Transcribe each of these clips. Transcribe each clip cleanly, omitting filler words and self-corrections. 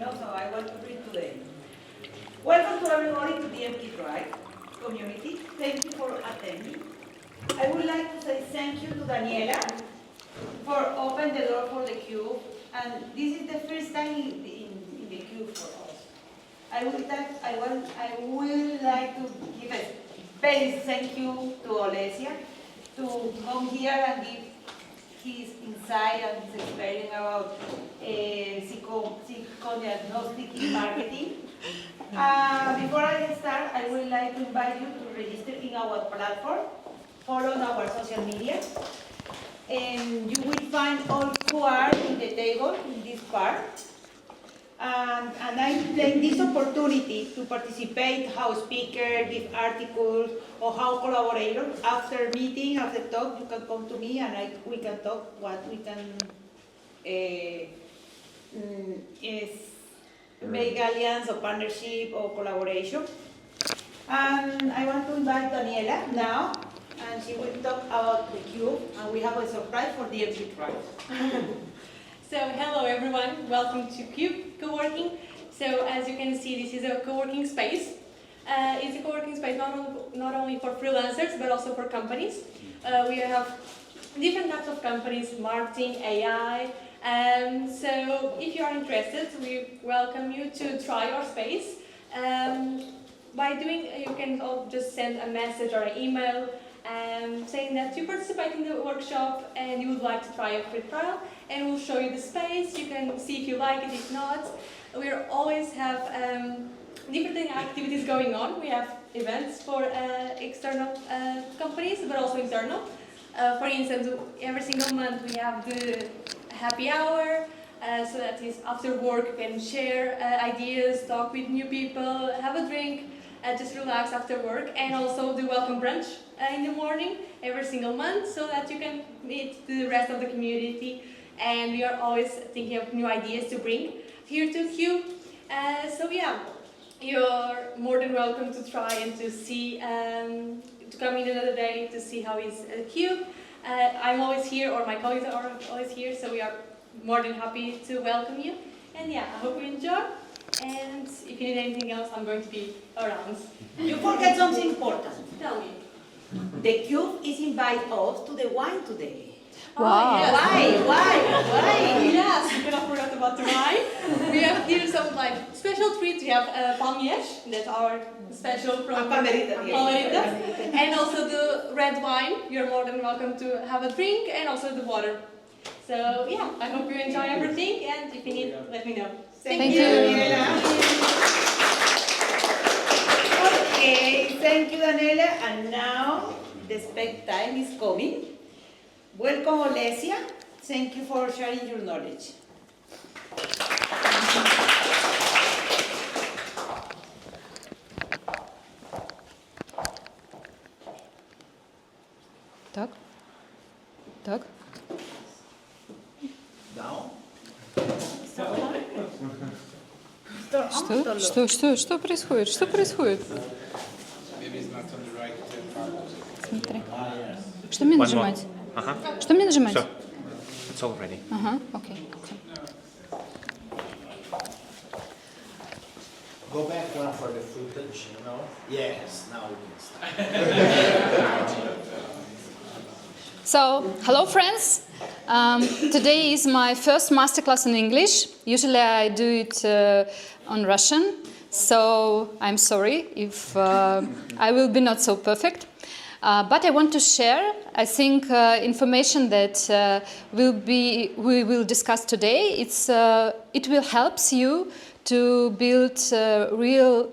So I want to read today. Welcome to everybody to the MK Drive community. Thank you for attending. I would like to say thank you to Daniela for opening the door for the Cube. And this is the first time in the Cube for us. I would like to give a very thank you to Olesia to come here and give his insight and his experience about psychodiagnostic in marketing. Before I start, I would like to invite you to register in our platform, follow our social media, and you will find all QR in the table in this part. And I take this opportunity to participate how speaker, give articles, or how collaborators. After meeting, after talk, you can come to me and we can talk what we can make alliance or partnership or collaboration. And I want to invite Daniela now, and she will talk about the Cube, and we have a surprise for the MG Tribe. So hello everyone, welcome to Cube Co-working. So as you can see, this is a co-working space. It's a co-working space not only for freelancers but also for companies. We have different types of companies, marketing, AI. So if you are interested, we welcome you to try our space. You can just send a message or an email saying that you participate in the workshop and you would like to try a free trial, and we'll show you the space. You can see if you like it, if not. We always have different activities going on. We have events for external companies, but also internal. For instance, every single month we have the happy hour, so that is after work you can share ideas, talk with new people, have a drink, just relax after work, and also the welcome brunch in the morning every single month, so that you can meet the rest of the community. And we are always thinking of new ideas to bring here to Cube. So yeah, you're more than welcome to try and to see, to come in another day to see how is Cube. I'm always here, or my colleagues are always here, so we are more than happy to welcome you. And yeah, I hope you enjoy. And if you need anything else, I'm going to be around. You forget something important. Tell me. The Cube is invite us to the wine today. Wow. Yes. Why? Yes, we cannot forget about the wine. We have here some special treats. We have palmiers, that's our special from Palmerita. And also the red wine. You're more than welcome to have a drink, and also the water. So yeah, I hope you enjoy everything, and if you need, let me know. Thank you. Okay, thank you, Daniela. And now the spec time is coming. Welcome, Olesia. Thank you for sharing your knowledge. Так? Так? Что происходит? Что происходит? Смотри. Что мне нажимать? Что мне нажимать? So, it's all ready. Ага, окей. Go back one for the footage, you know? Yes, now we can start. So, hello friends. Today is my first masterclass in English. Usually I do it on Russian, so I'm sorry if I will be not so perfect. But I want to share, I think, information that we will discuss today. It will help you to build real,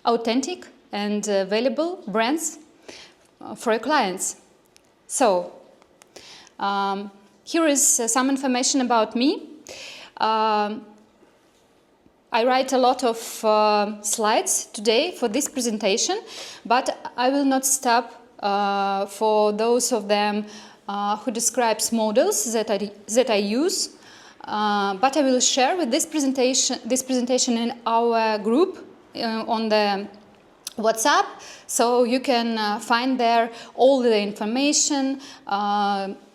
authentic and valuable brands for your clients. So, here is some information about me. I write a lot of slides today for this presentation, but I will not stop for those of them who describes models that I use. But I will share with this presentation in our group on the WhatsApp, so you can find there all the information,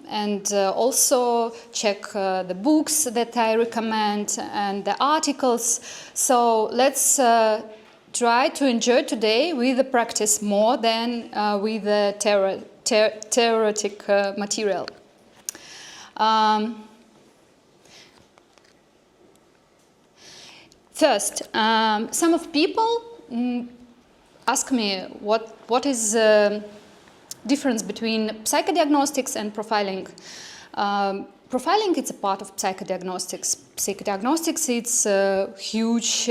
and also check the books that I recommend and the articles. So let's try to enjoy today with the practice more than with the theoretic material. First, some of people ask me what is the difference between psychodiagnostics and profiling. Profiling is a part of psychodiagnostics. Psychodiagnostics it's a huge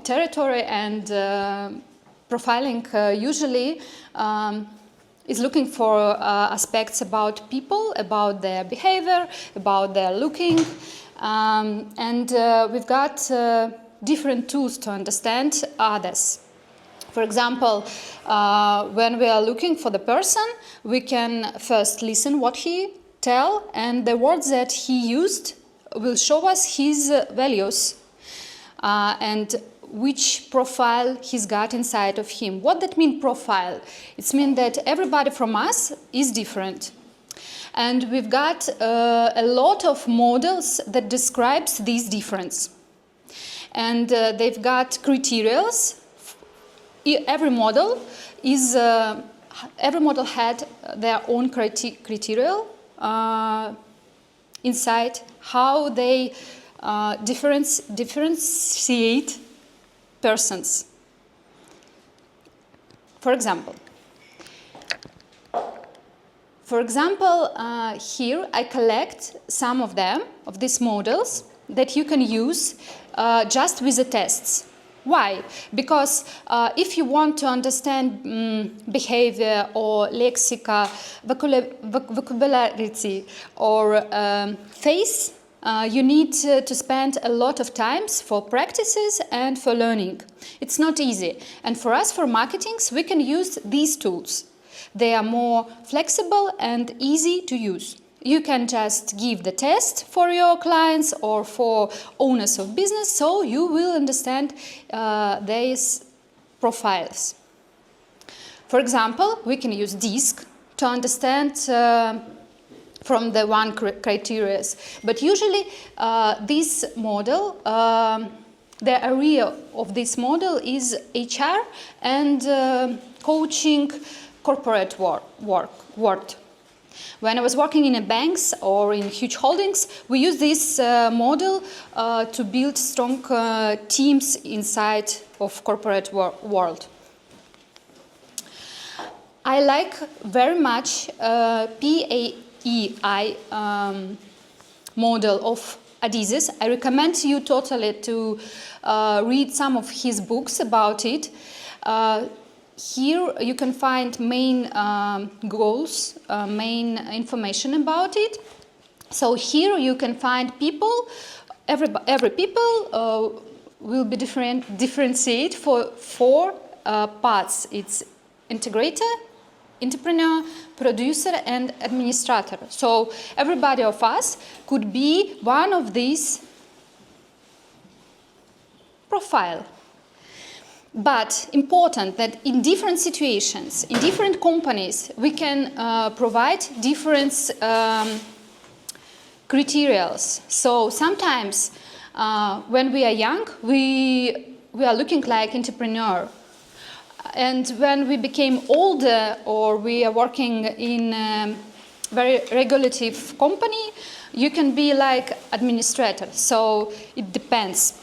territory, and profiling usually is looking for aspects about people, about their behavior, about their looking, and we've got different tools to understand others. For example, when we are looking for the person, we can first listen what he tell, and the words that he used will show us his values and which profile he's got inside of him. What that mean, profile? It means that everybody from us is different. And we've got a lot of models that describes this difference. And they've got criteria. Every model had their own criteria inside how they differentiate persons. For example, here I collect some of them, of these models, that you can use just with the tests. Why? Because if you want to understand behavior or lexica, vocabulary or face, you need to spend a lot of time for practices and for learning. It's not easy. And for us, for marketing, we can use these tools. They are more flexible and easy to use. You can just give the test for your clients or for owners of business, so you will understand these profiles. For example, we can use DISC to understand from the one criteria. But usually this model, the area of this model is HR and coaching corporate work. When I was working in banks or in huge holdings, we use this model to build strong teams inside of corporate world. I like very much PAEI model of Adizes. I recommend you totally to read some of his books about it. Here you can find main goals, main information about it. So here you can find people, every people will be differentiate for four parts. It's integrator, entrepreneur, producer and administrator. So everybody of us could be one of these profile. But important that in different situations, in different companies, we can provide different criteria. So sometimes when we are young, we are looking like entrepreneur. And when we became older or we are working in a very regulative company, you can be like administrator. So it depends.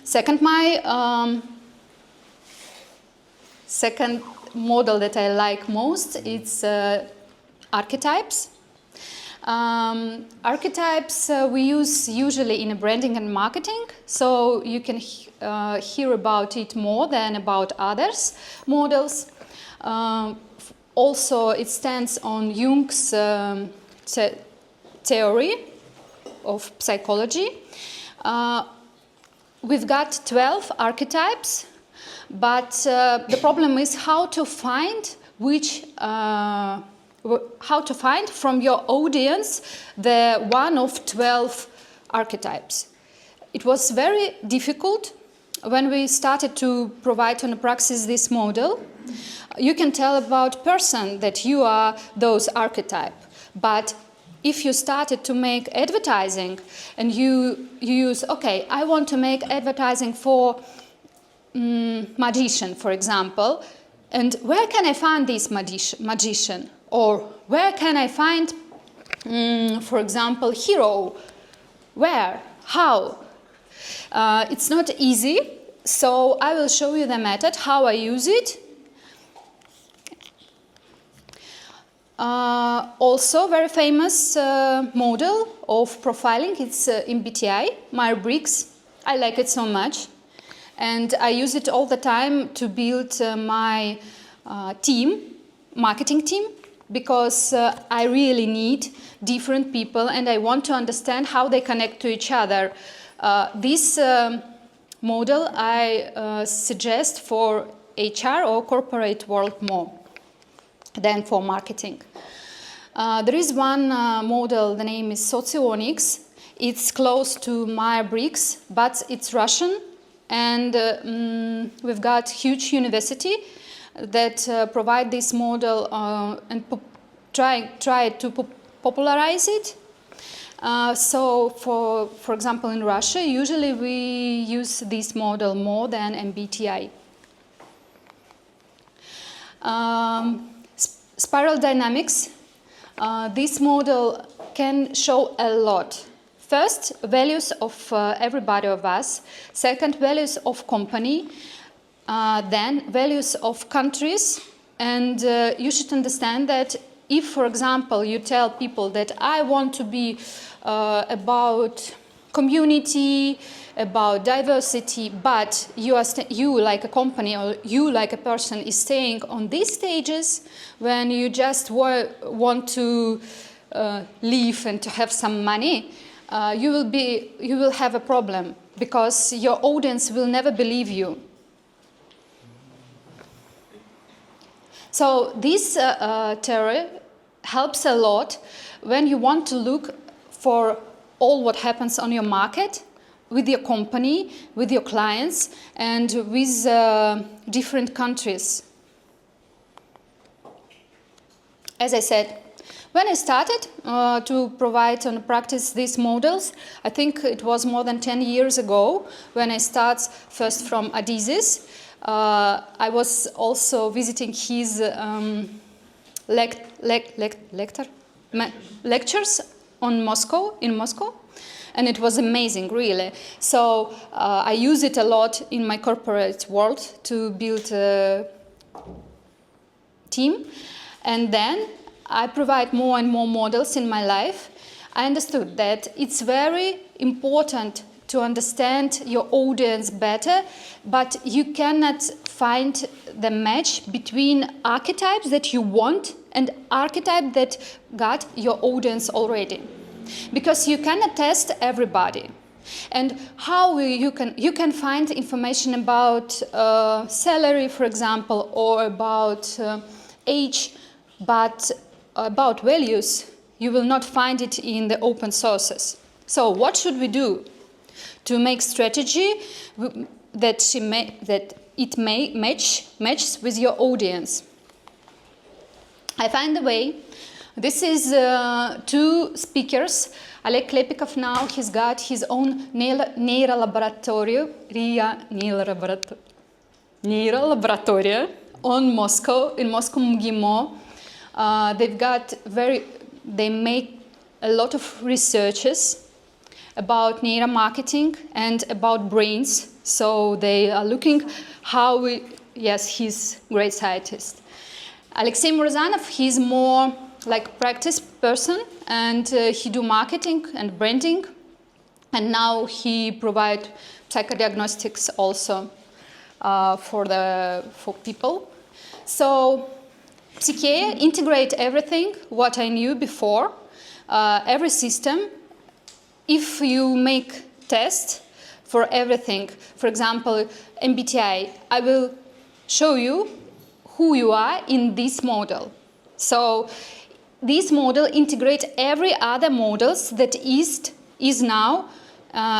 Second model that I like most is archetypes. Archetypes we use usually in branding and marketing, so you can hear about it more than about others models. Also, it stands on Jung's theory of psychology. We've got 12 archetypes, but the problem is how to find from your audience the one of 12 archetypes. It was very difficult when we started to provide on a praxis this model You can tell about person that you are those archetype. But if you started to make advertising and you use, okay, I want to make advertising for magician, for example, and where can I find this magician? Or where can I find, for example, hero? Where? How? It's not easy, so I will show you the method, how I use it. Also, very famous model of profiling, it's MBTI, Myers-Briggs. I like it so much. And I use it all the time to build my marketing team, because I really need different people and I want to understand how they connect to each other. This model I suggest for HR or corporate world more than for marketing. There is one model, the name is Socionics. It's close to Myers-Briggs, but it's Russian, and we've got huge university that provide this model and try to popularize it. So, for example, in Russia, usually we use this model more than MBTI. Spiral dynamics. This model can show a lot. First, values of everybody of us. Second, values of company. Then, values of countries. And you should understand that if, for example, you tell people that I want to be about community, about diversity, but you like a company or you like a person is staying on these stages when you just want to live and to have some money, you will have a problem, because your audience will never believe you. So this theory helps a lot when you want to look for all what happens on your market, with your company, with your clients, and with different countries. As I said, when I started to provide and practice these models, I think it was more than 10 years ago, when I started first from Adizes. I was also visiting his lectures in Moscow, and it was amazing, really. So I use it a lot in my corporate world to build a team, and then I provide more and more models in my life. I understood that it's very important to understand your audience better, but you cannot find the match between archetypes that you want and archetype that got your audience already. Because you cannot test everybody. And how you can find information about salary, for example, or about age, but about values, you will not find it in the open sources. So what should we do to make strategy that it may matches with your audience? I find a way. This is two speakers. Oleg Klepikov now, he's got his own neural laboratory in Moscow MGIMO. They made a lot of researches about neuromarketing and about brains. So they are looking how he's a great scientist. Alexey Murzanov, he's more like practice person, and he do marketing and branding, and now he provide psychodiagnostics also for people. So Psyche integrate everything what I knew before, every system. If you make test for everything, for example MBTI, I will show you who you are in this model. So this model integrates every other models that is now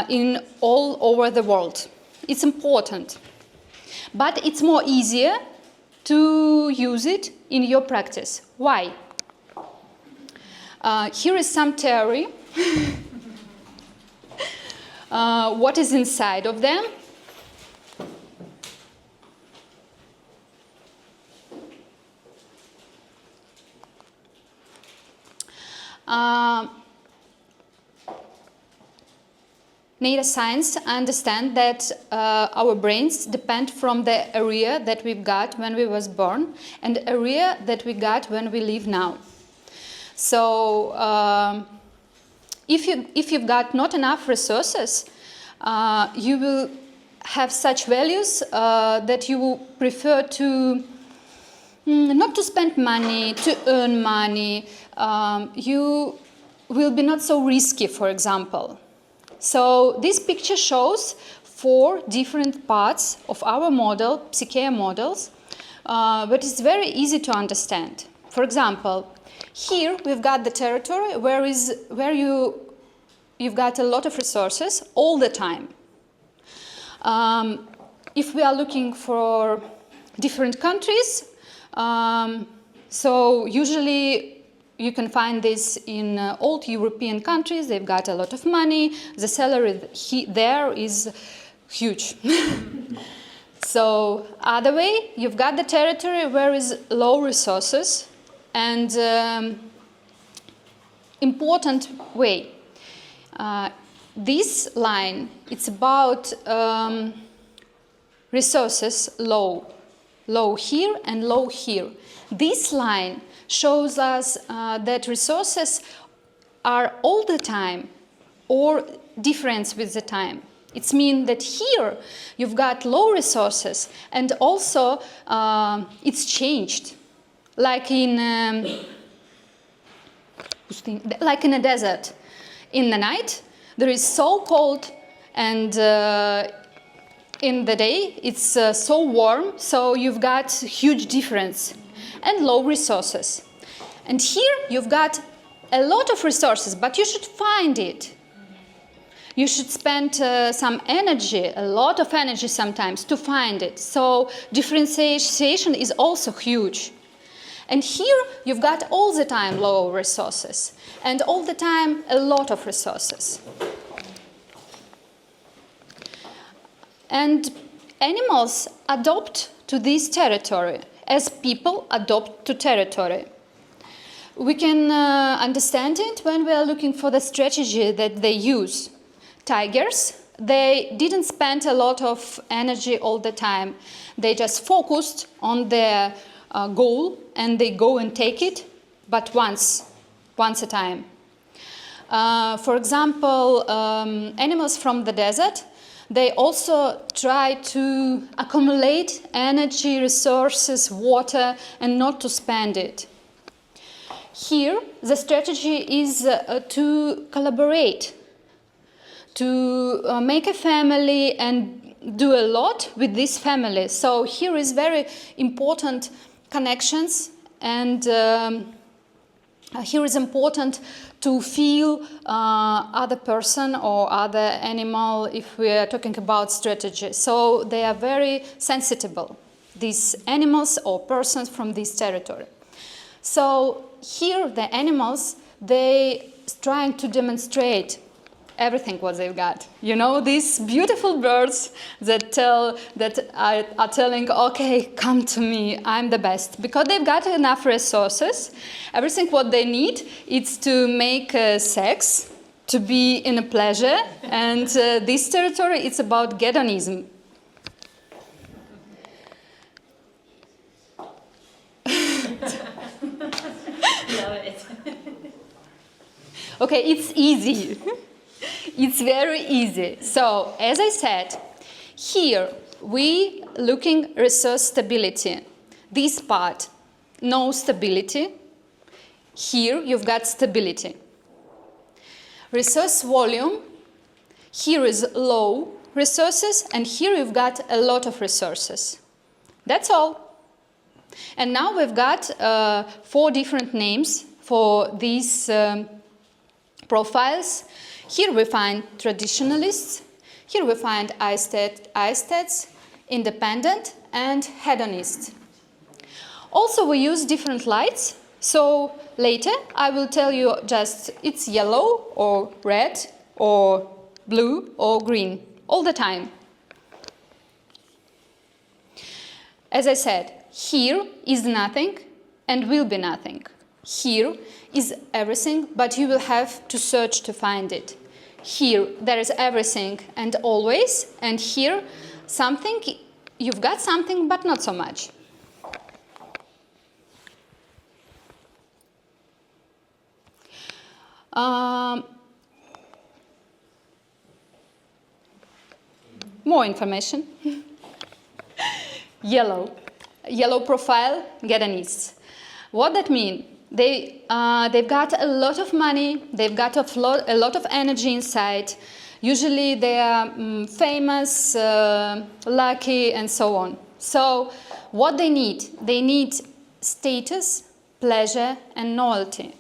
in all over the world. It's important, but it's more easier to use it in your practice. Why? Here is some theory. What is inside of them? Neuroscience understand that our brains depend from the area that we've got when we was born and the area that we got when we live now. So if you've got not enough resources, you will have such values that you will prefer to not to spend money, to earn money. You will be not so risky, for example. So this picture shows 4 different parts of our model, Psyche models, but it's very easy to understand. For example, here we've got the territory where you've got a lot of resources all the time. If we are looking for different countries, so usually you can find this in old European countries. They've got a lot of money. The salary there is huge. So other way, you've got the territory where is low resources and important way. This line, it's about resources low here and low here. This line shows us that resources are all the time or difference with the time. It means that here you've got low resources and also it's changed. Like in a desert. In the night there is so cold and in the day it's so warm, so you've got huge difference and low resources. And here you've got a lot of resources, but you should find it. You should spend some energy, a lot of energy sometimes, to find it. So differentiation is also huge. And here you've got all the time low resources and all the time a lot of resources. And animals adopt to this territory as people adopt to territory. We can understand it when we are looking for the strategy that they use. Tigers, they didn't spend a lot of energy all the time. They just focused on their goal and they go and take it, but once a time. For example, animals from the desert, they also try to accumulate energy, resources, water, and not to spend it. Here, the strategy is to collaborate, to make a family and do a lot with this family. So here is very important connections, and here is important to feel other person or other animal if we are talking about strategy. So they are very sensitive, these animals or persons from this territory. So here the animals, they trying to demonstrate everything what they've got. You know, these beautiful birds that are telling, okay, come to me, I'm the best. Because they've got enough resources. Everything what they need is to make sex, to be in a pleasure. And this territory, it's about hedonism. Okay, it's easy. It's very easy. So, as I said, here we looking resource stability. This part, no stability. Here you've got stability. Resource volume, here is low resources, and here you've got a lot of resources. That's all. And now we've got 4 different names for these profiles. Here we find traditionalists, here we find aesthetes, independent, and hedonists. Also, we use different lights. So later, I will tell you just it's yellow or red or blue or green all the time. As I said, here is nothing and will be nothing. Here is everything, but you will have to search to find it. Here there is everything and always, and here something, you've got something but not so much. More information. Yellow profile, Gadanists. What that means? They've got a lot of money, they've got a lot of energy inside. Usually they are famous, lucky, and so on. So what they need status, pleasure, and novelty.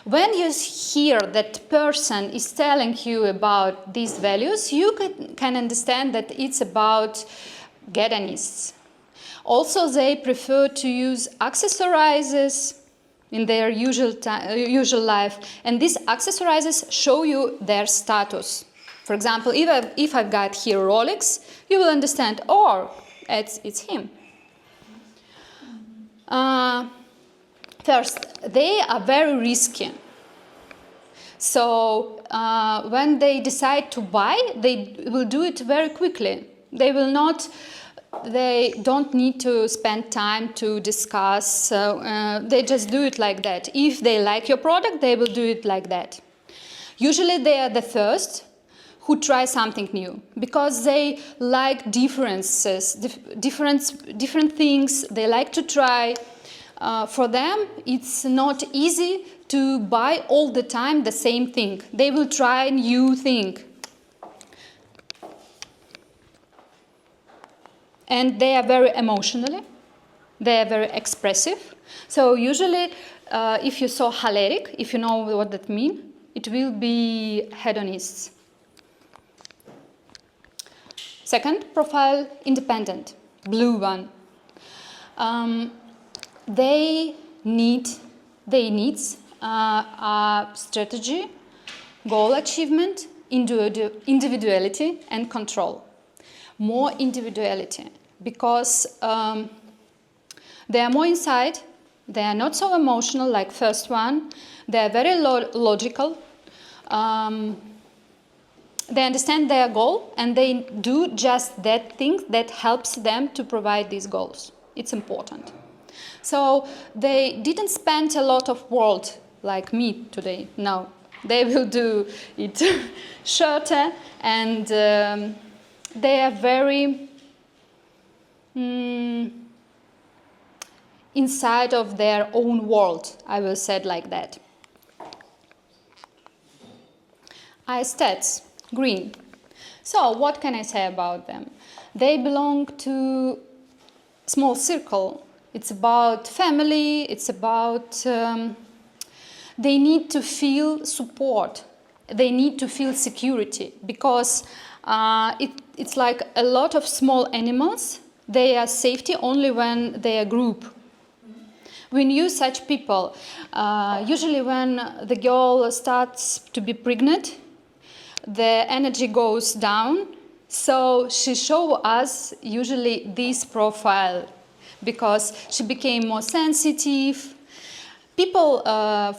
When you hear that person is telling you about these values, you can understand that it's about Gadanists. Also, they prefer to use accessorizes in their usual life, and these accessorizes show you their status. For example, if I've got here Rolex, you will understand, oh, it's him. First, they are very risky. So when they decide to buy, they will do it very quickly. They don't need to spend time to discuss. They just do it like that. If they like your product, they will do it like that. Usually they are the first who try something new because they like differences, different things. They like to try. For them, it's not easy to buy all the time the same thing. They will try a new thing. And they are very emotionally, they are very expressive. So usually, if you saw choleric, if you know what that means, it will be hedonists. Second profile, independent, blue one. They needs strategy, goal achievement, individuality, and control. More individuality, because they are more inside, they are not so emotional like first one, they are very logical, they understand their goal and they do just that thing that helps them to provide these goals. It's important. So they didn't spend a lot of work like me today, no. They will do it shorter and they are very inside of their own world, I will say it like that. Aesthets, green. So what can I say about them? They belong to small circle. It's about family, it's about they need to feel support. They need to feel security because it's like a lot of small animals. They are safety only when they are group. We knew such people. Usually when the girl starts to be pregnant, the energy goes down. So she shows us usually this profile because she became more sensitive. People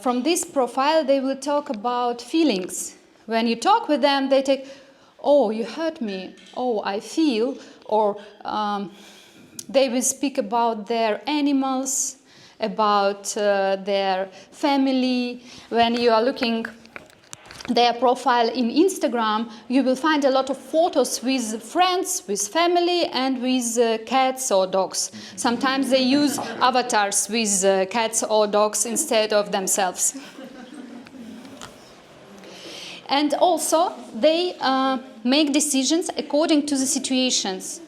from this profile, they will talk about feelings. When you talk with them, they take, oh, you hurt me, oh, I feel, or they will speak about their animals, about their family. When you are looking their profile in Instagram, you will find a lot of photos with friends, with family, and with cats or dogs. Sometimes they use avatars with cats or dogs instead of themselves. And also, they make decisions according to the situations,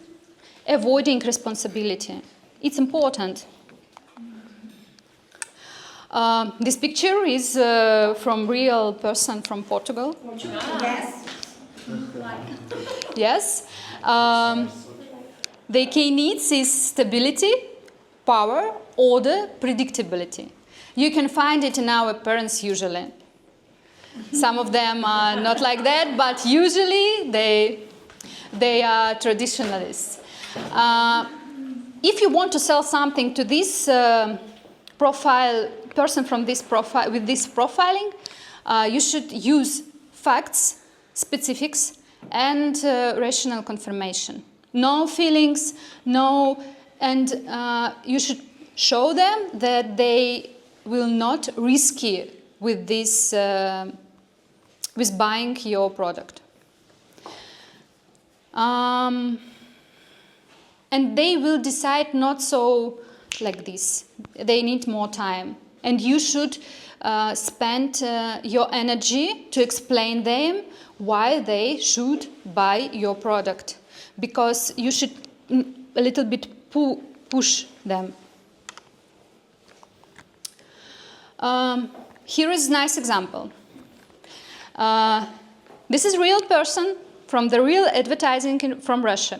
avoiding responsibility. It's important. This picture is from real person from Portugal. Yes. Yes. The key needs is stability, power, order, predictability. You can find it in our parents usually. Some of them are not like that, but usually they are traditionalists. If you want to sell something to this person from this profile with this profiling, you should use facts, specifics, and rational confirmation. No feelings, and you should show them that they will not risk it with this, with buying your product. And they will decide not so like this. They need more time. And you should spend your energy to explain them why they should buy your product. Because you should a little bit push them. Here is a nice example. This is a real person from the real advertising from Russia.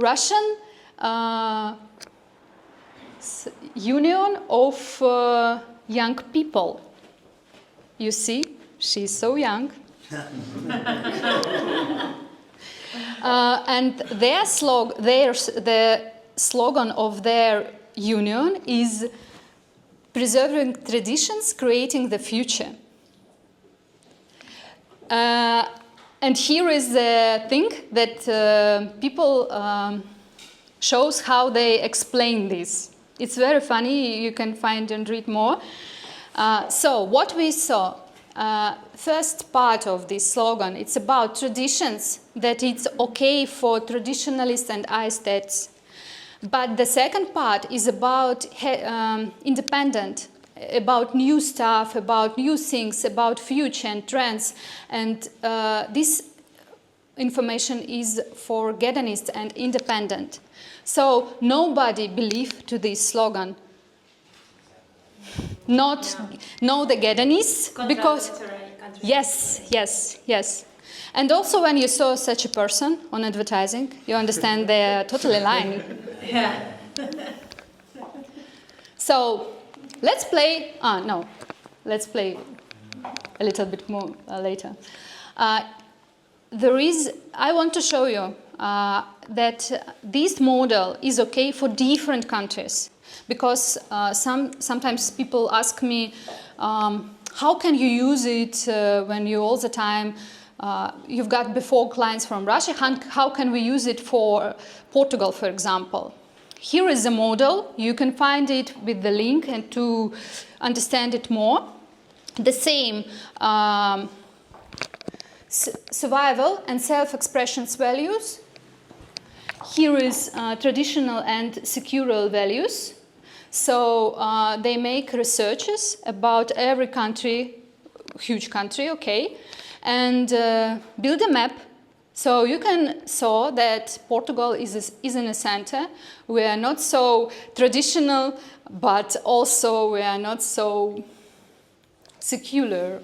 Russian Union of Young People. You see, she's so young. And their the slogan of their union is preserving traditions, creating the future. And here is the thing that people shows how they explain this. It's very funny. You can find and read more. So what we saw, first part of this slogan, it's about traditions, that it's okay for traditionalists and aesthetics. But the second part is about independent, about new stuff, about new things, about future and trends. And this information is for hedonists and independent. So nobody believed to this slogan. No, the hedonists, because yes. And also when you saw such a person on advertising, you understand they're totally lying. Yeah. So let's play. Let's play a little bit more later. I want to show you that this model is okay for different countries, because sometimes people ask me, how can you use it when you all the time you've got before clients from Russia? How can we use it for Portugal, for example? Here is a model. You can find it with the link, and to understand it more. The same survival and self-expression values. Here is traditional and secural values. So they make researches about every country, huge country, okay, and build a map. So you can saw that Portugal is in a center. We are not so traditional, but also we are not so secular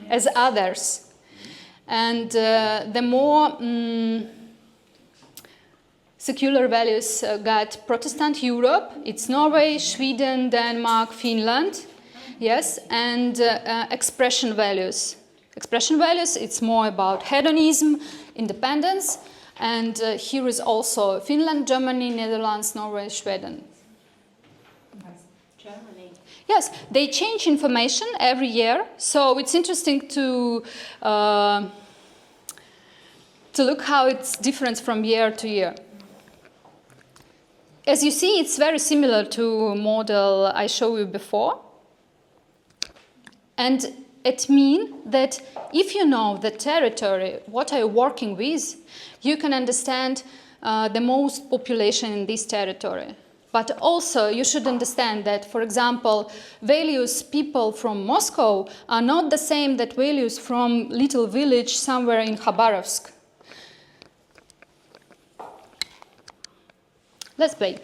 as others. And the more secular values got Protestant Europe. It's Norway, Sweden, Denmark, Finland. Yes, and expression values. Expression values, it's more about hedonism, independence, and here is also Finland, Germany, Netherlands, Norway, Sweden. Germany. Yes, they change information every year, so it's interesting to look how it's different from year to year. As you see, it's very similar to a model I showed you before. And it means that if you know the territory, what are you working with, you can understand the most population in this territory. But also you should understand that, for example, values people from Moscow are not the same that values from little village somewhere in Khabarovsk. Let's play.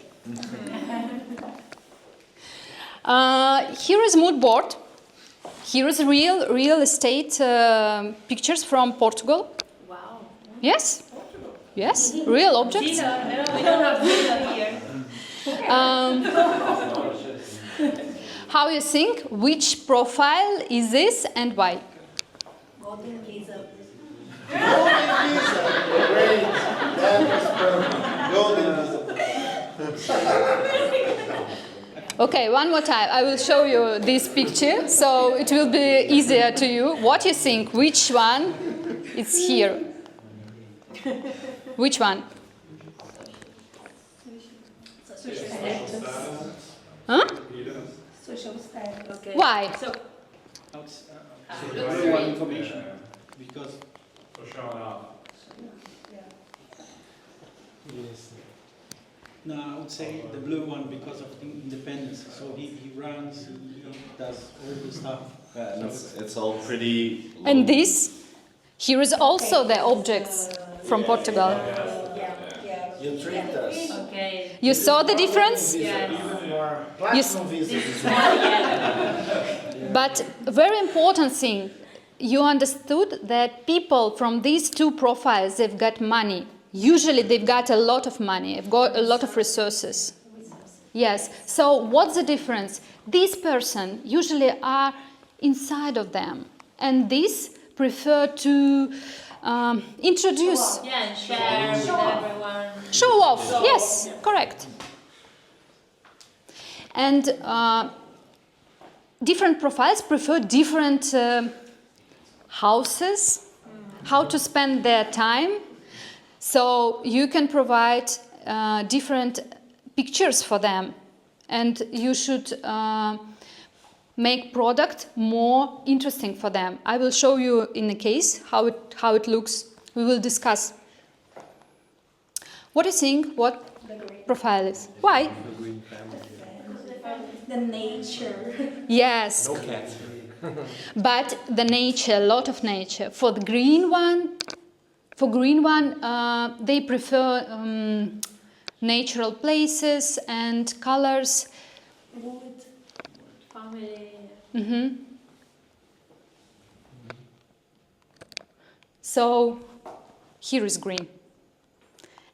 Here is mood board. Here is real estate pictures from Portugal. Wow. Yes. Yes, real objects. We don't have Villa here. Um, how you think? Which profile is this and why? Golden visa. Golden visa. Great. That was perfect. Golden visa. Okay, one more time. I will show you this picture, so it will be easier to you. What you think? Which one is here? Which one? Huh? Social status. Okay. Why? So, Blue one information because For showing off. yes. No, I would say the blue one because of the independence. So he runs, he does all the stuff. Yeah, and it's all pretty. And this? Here is also the objects from Portugal. You treat us. okay. You saw the difference? Yes. Even more. Platinum visa. But a very important thing, you understood that people from these two profiles, they've got money. Usually they've got a lot of money, they've got a lot of resources. Yes, so what's the difference? These person usually are inside of them, and these prefer to introduce, Yeah, and share with everyone. show off. Yes, correct. And different profiles prefer different houses, how to spend their time. So you can provide different pictures for them, and you should make product more interesting for them. I will show you in a case how it looks. We will discuss. What do you think? What profile is? Why? The nature. Yes. No cats. But the nature, a lot of nature. For the green one, they prefer natural places and colors. Wood, family. Mm-hmm. So here is green.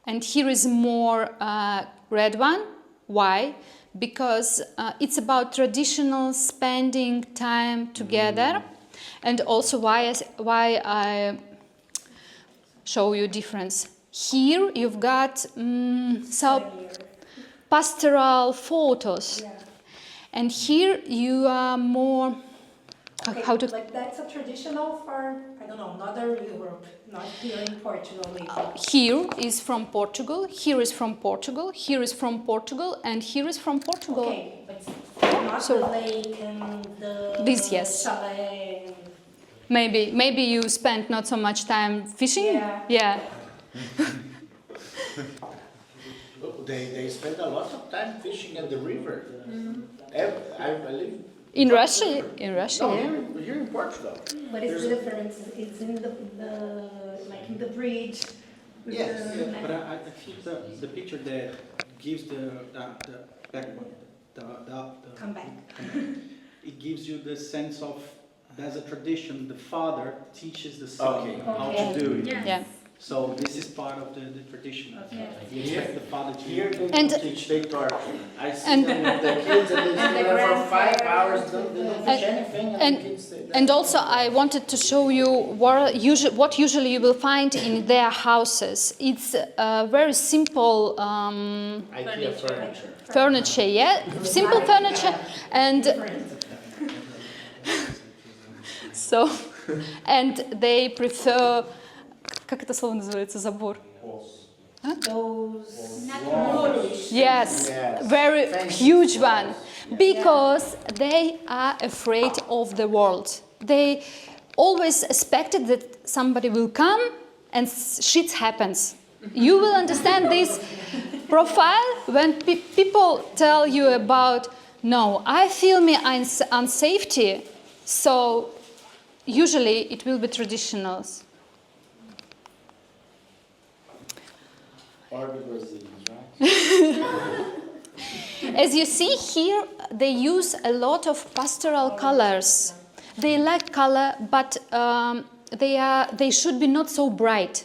And here is more red one. Why? Because it's about traditional spending time together, and also why I show you difference. Here you've got some pastoral photos, and here you are more how to. Like that's a traditional for, I don't know, Northern Europe, not here in Portugal maybe. Here is from Portugal, here is from Portugal, here is from Portugal, and here is from Portugal. Okay, but not So- the lake and the This, yes. chalet. Maybe you spent not so much time fishing. Yeah. They spend a lot of time fishing at the river. I live In Russia, yeah. here in Portugal. What is the difference? It's in the like in the bridge. With Yes, the But I think the picture that gives the back one, the Come back. it gives you the sense of there's a tradition. The father teaches the son Okay. how Okay. to do it. Yeah. So this is part of the tradition. You expect the father to. Here they And- don't teach, they torture. I see and- them with the kids and they And sit the there for 5 grandparents. hours, they don't fish anything, and the kids stay there. And also I wanted to show you what usually you will find in their houses. It's very simple IKEA furniture. furniture, yeah? Simple furniture, and so, and they prefer, как это слово называется, забор? Those Yes, Yes. very Fancy huge walls. one, because they are afraid of the world. They always expected that somebody will come and shit happens. You will understand this profile when people tell you about, no, I feel me unsafety, so usually it will be traditionals. Or the Brazilians, right? As you see here, they use a lot of pastoral colors. They like color, but they should be not so bright.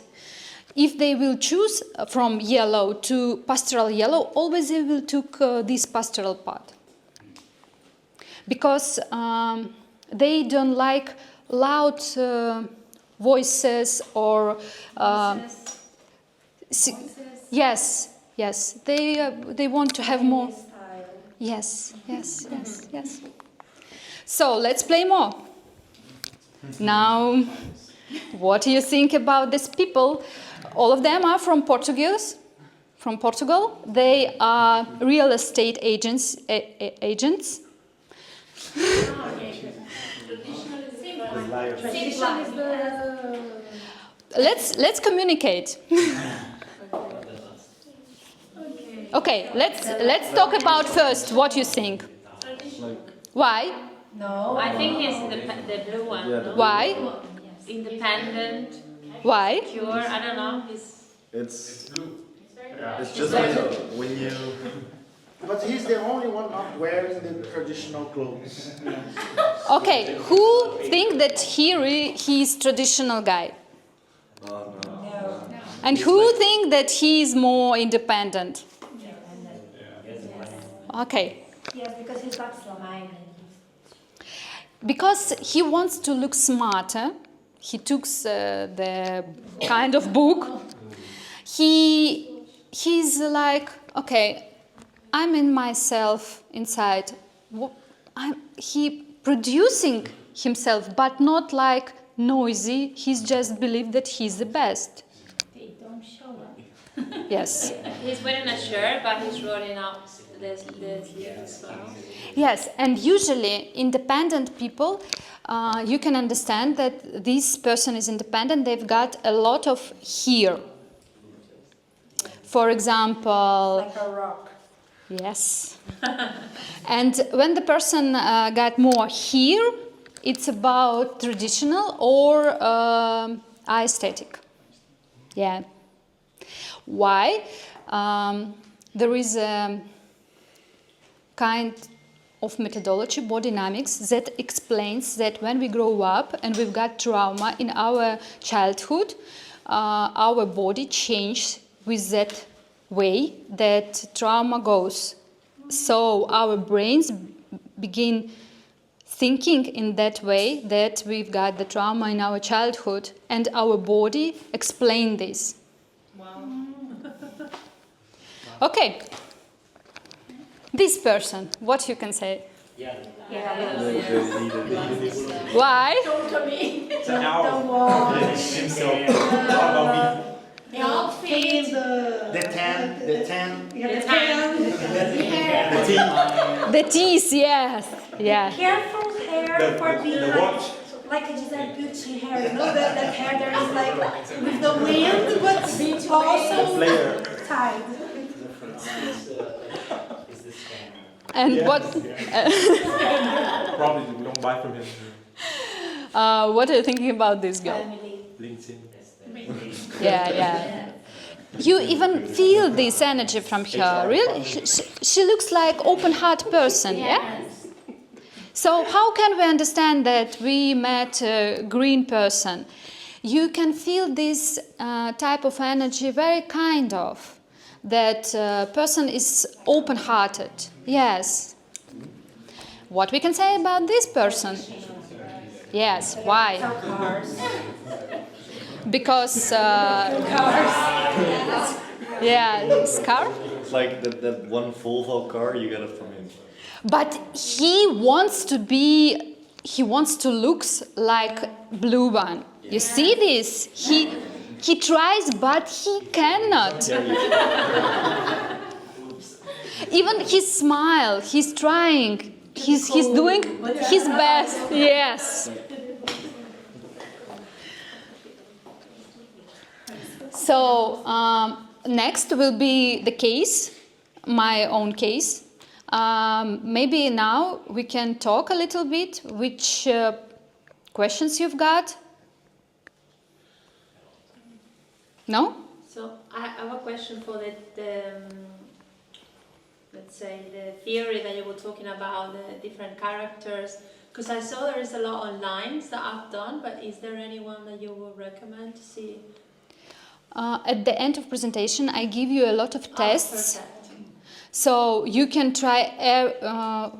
if they will choose from yellow to pastoral yellow, always they will take this pastoral part. Because they don't like loud voices or... Yes, yes. They want to have more... Yes, yes, yes, yes. So let's play more. Now, what do you think about these people? All of them are from Portugal. They are real estate agents. Let's communicate. Okay, let's talk about first what you think. Why? No. I think it's the blue one. No? Why? Independent. Why? Pure. I don't know. It's just when you. But he's the only one not wearing the traditional clothes. Okay, who think that he's traditional guy? No. And who think that he is more independent? Okay. Yes, because he's got some mind. Because he wants to look smarter, he took the kind of book. He's like, okay, I'm in myself inside. He producing himself, but not like noisy. He's just believe that he's the best. They don't show up. Yes. He's wearing a shirt, but he's rolling out the sleeve as well. Yes, and usually independent people, you can understand that this person is independent. They've got a lot of here. For example... Like a rock. Yes. And when the person got more here, it's about traditional or aesthetic. Yeah. Why? There is a kind of methodology, body dynamics, that explains that when we grow up and we've got trauma in our childhood, our body changes with that way that trauma goes. So our brains begin thinking in that way that we've got the trauma in our childhood, and our body explain this. Wow. Okay. This person, what you can say? Why? Don't to me. It's an owl. Himself. The outfit. The tan. The tan. The teeth, yes. Yeah. Careful hair for being The like, watch. like a Giselle Gucci hair. You know that hair there is like with the wind, but also Flare. tied. And what? Probably we don't buy from him. What are you thinking about this girl? LinkedIn. Yeah. You even feel this energy from her. Really, she looks like open-heart person. Yeah. So how can we understand that we met a green person? You can feel this type of energy, very kind of. That person is open-hearted. Yes. What we can say about this person? Yes. Why? Because cars. Yeah, car. It's like that one Volvo car you got it from him. But he wants to look like blue one. You see this? He tries, but he cannot. Even his smile, he's trying. He's doing his best. Yes. So next will be the case, my own case. Maybe now we can talk a little bit which questions you've got. No? So I have a question for let's say the theory that you were talking about, the different characters, because I saw there is a lot online that I've done, but is there anyone that you would recommend to see? At the end of presentation, I give you a lot of tests. So you can try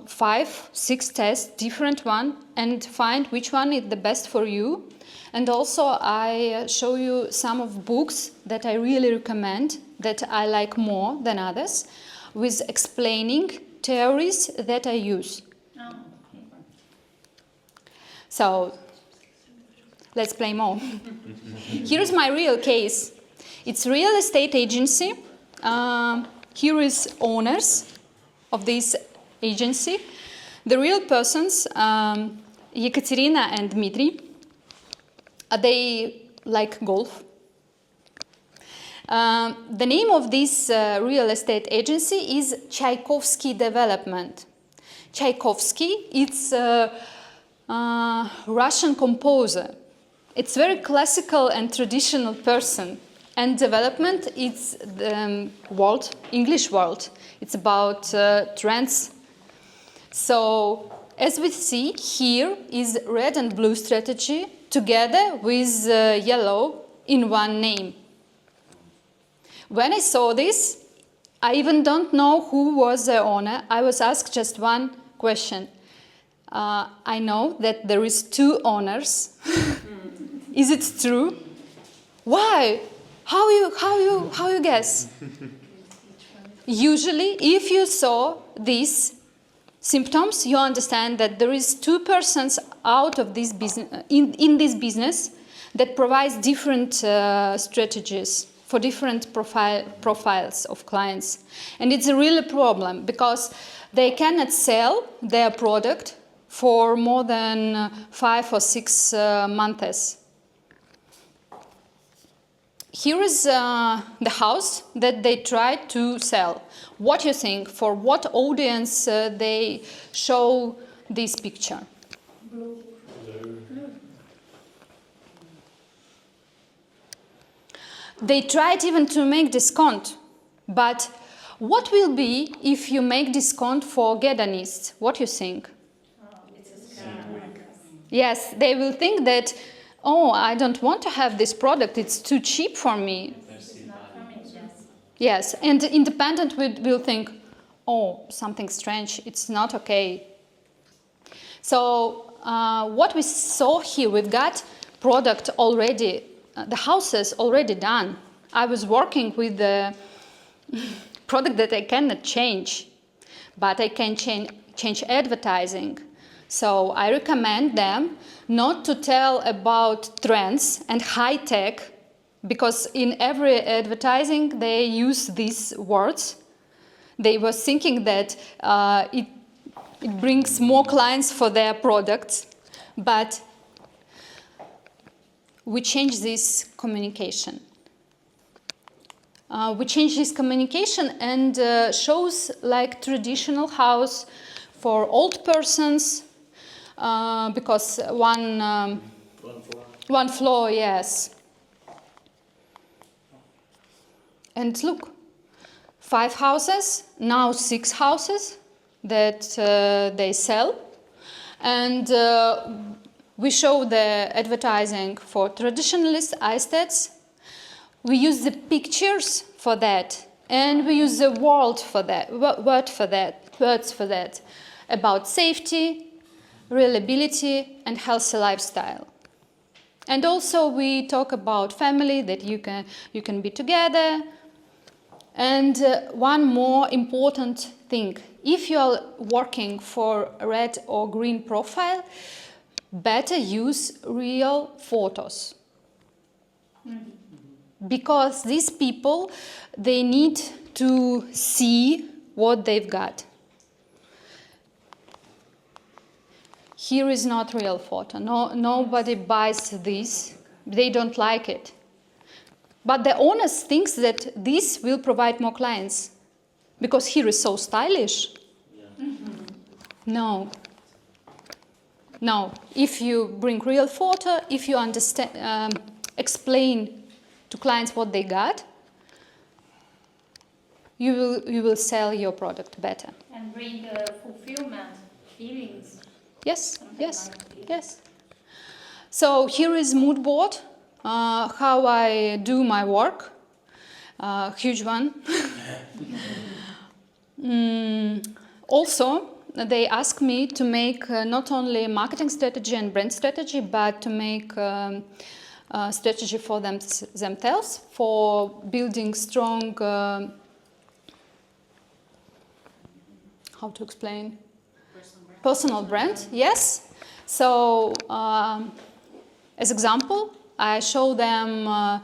5, 6 tests, different one, and find which one is the best for you. And also I show you some of books that I really recommend, that I like more than others, with explaining theories that I use. So let's play more. Here's my real case. It's real estate agency. Here is owners of this agency. The real persons, Ekaterina and Dmitry, they like golf. The name of this real estate agency is Tchaikovsky Development. Tchaikovsky, it's a Russian composer. It's very classical and traditional person. And development, it's the world, English world. It's about trends. So, as we see, here is red and blue strategy together with yellow in one name. When I saw this, I even don't know who was the owner. I was asked just one question. I know that there is 2 owners. Is it true? Why? How you guess? Usually, if you saw these symptoms, you understand that there is 2 persons out of this business in this business that provides different strategies for different profiles of clients, and it's a real problem because they cannot sell their product for more than 5 or 6 months. Here is the house that they tried to sell. What do you think? For what audience they show this picture? Blue. They tried even to make discount, but what will be if you make discount for hedonists? What do you think? Yes, they will think that, oh, I don't want to have this product, it's too cheap for me. Yes, and the independent will think, oh, something strange, it's not okay. So what we saw here, we've got product already, the houses already done. I was working with the product that I cannot change, but I can change advertising. So I recommend them not to tell about trends and high tech, because in every advertising they use these words. They were thinking that it brings more clients for their products, but we change this communication. We change this communication and shows like traditional house for old persons, because one floor, yes. And look, 5 houses, now 6 houses that they sell. And we show the advertising for traditionalist aesthetics. We use the pictures for that, and we use the words for that, about safety, reliability, and healthy lifestyle. And also we talk about family, that you can be together. And one more important thing, if you are working for a red or green profile, better use real photos. Because these people, they need to see what they've got. Here is not real photo. Nobody buys this. They don't like it. But the owners think that this will provide more clients because here is so stylish. No. If you bring real photo, if you understand, explain to clients what they got, you will sell your product better. And bring fulfillment, feelings. Yes. So here is mood board. how I do my work, huge one. Also, they ask me to make not only marketing strategy and brand strategy, but to make strategy for themselves, for building strong, how to explain? Personal brand, yes. So, as example, I show them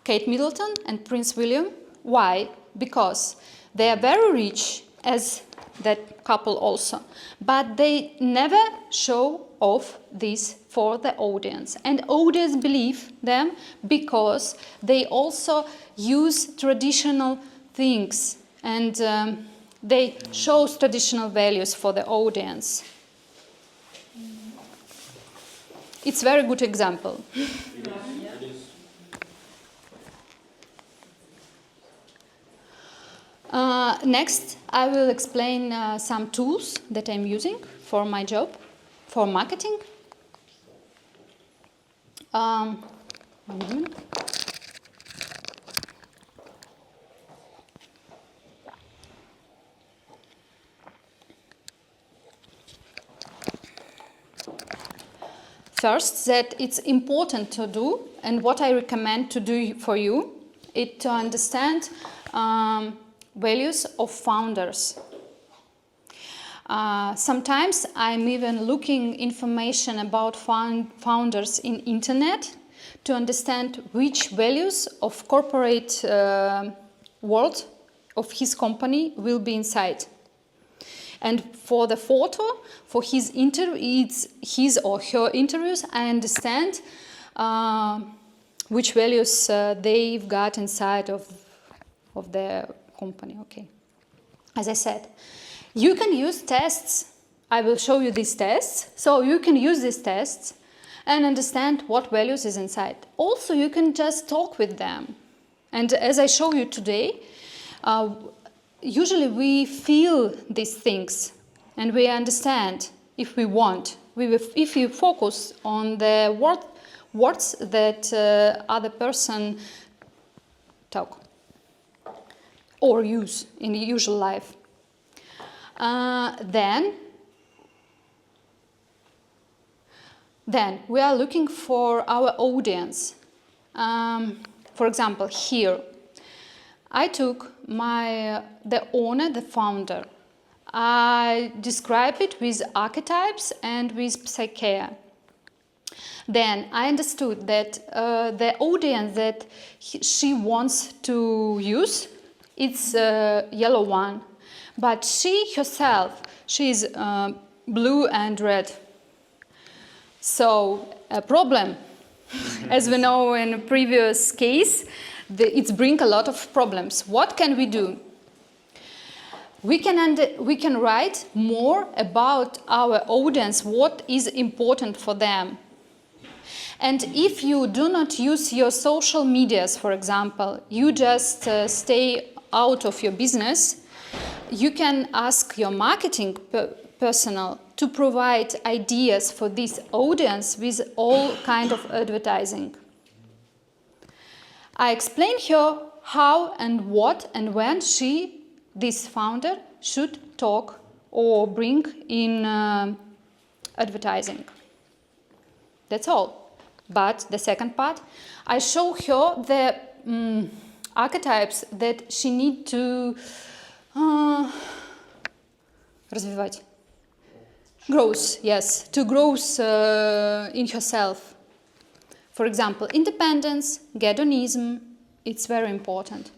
Kate Middleton and Prince William. Why? Because they are very rich, as that couple also, but they never show off this for the audience. And audience believe them because they also use traditional things and they show traditional values for the audience. It's a very good example. Next, I will explain some tools that I'm using for my job, for marketing. One minute. First, that it's important to do, and what I recommend to do for you, is to understand values of founders. Sometimes I'm even looking information about founders in internet to understand which values of corporate world of his company will be inside. And for the photo, for his or her interviews, I understand which values they've got inside of their company. Okay. As I said, you can use tests. I will show you these tests. So you can use these tests and understand what values is inside. Also, you can just talk with them. And as I show you today, usually we feel these things and we understand if we want. If you focus on the words that other person talk or use in the usual life. Then we are looking for our audience. For example, here, I took the owner, the founder. I describe it with archetypes and with psyche. Then I understood that the audience that she wants to use, it's a yellow one. But she herself, she's blue and red. So a problem, as we know in a previous case, it's bring a lot of problems. What can we do? We can write more about our audience, what is important for them. And if you do not use your social medias, for example, you just stay out of your business, you can ask your marketing personnel to provide ideas for this audience with all kind of advertising. I explain her how and what and when this founder, should talk or bring in advertising. That's all. But the second part, I show her the archetypes that she need to развивать. Growth, yes, to growth in herself. For example, independence, hedonism, it's very important.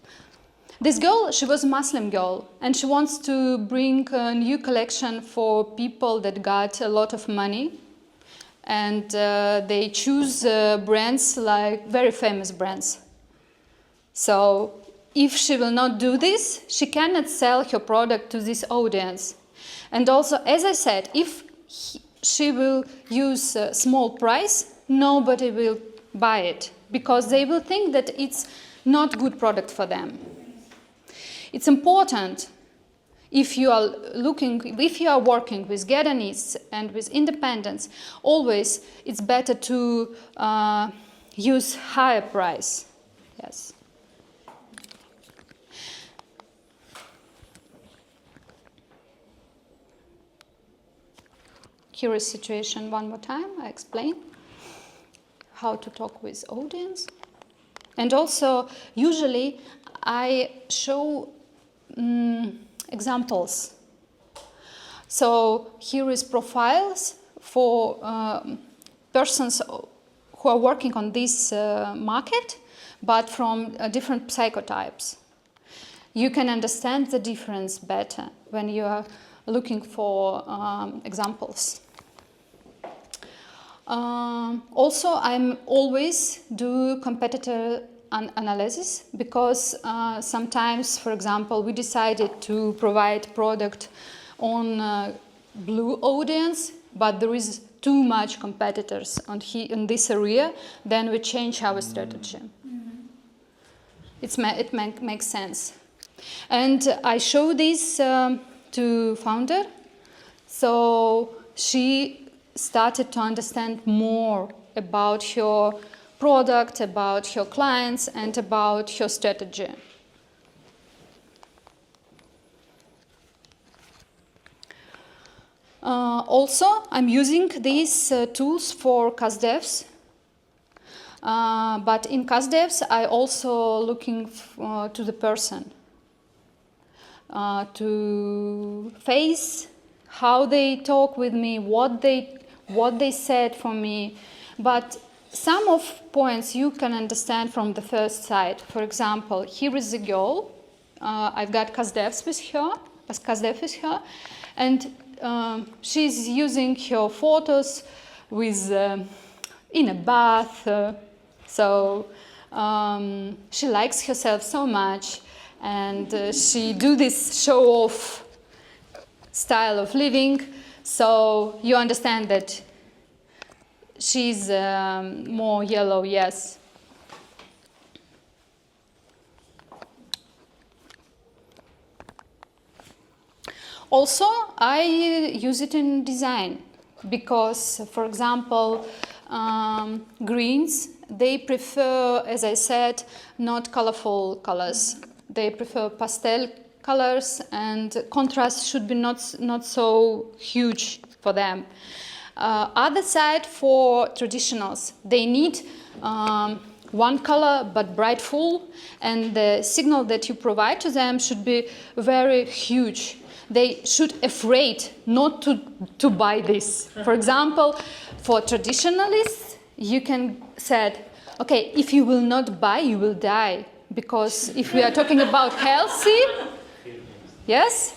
This girl, she was a Muslim girl, and she wants to bring a new collection for people that got a lot of money. And they choose brands like very famous brands. So if she will not do this, she cannot sell her product to this audience. And also, as I said, if she will use a small price, nobody will buy it because they will think that it's not good product for them. It's important if you are working with hedonists and with independents, always it's better to use higher price. Yes. Here is situation one more time. I explain how to talk with audience. And also, usually, I show examples. So here is profiles for persons who are working on this market, but from different psychotypes. You can understand the difference better when you are looking for examples. Also, I'm always do competitor analysis because sometimes, for example, we decided to provide product on blue audience, but there is too much competitors in this area, then we change our strategy. It makes sense. And I show this to founder, so she started to understand more about her product, about her clients, and about her strategy. Also, I'm using these tools for CastDevs. But in CastDevs, I also looking to the person, to face how they talk with me, what they said for me. But some of points you can understand from the first sight. For example, here is a girl. I've got CastDevs with her, and she's using her photos with in a bath. So she likes herself so much, and she do this show-off style of living. So you understand that she's more yellow, yes. Also, I use it in design because, for example, greens, they prefer, as I said, not colorful colors. They prefer pastel colors, and contrast should be not so huge for them. Other side, for traditionals, they need one color but bright full, and the signal that you provide to them should be very huge. They should afraid not to buy this. For example, for traditionalists, you can say, okay, if you will not buy, you will die. Because if we are talking about healthy, yes,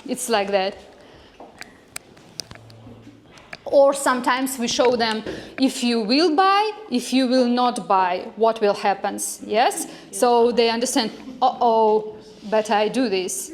it's like that. Or sometimes we show them, if you will buy, if you will not buy, what will happen, yes? So they understand, uh-oh, but I do this.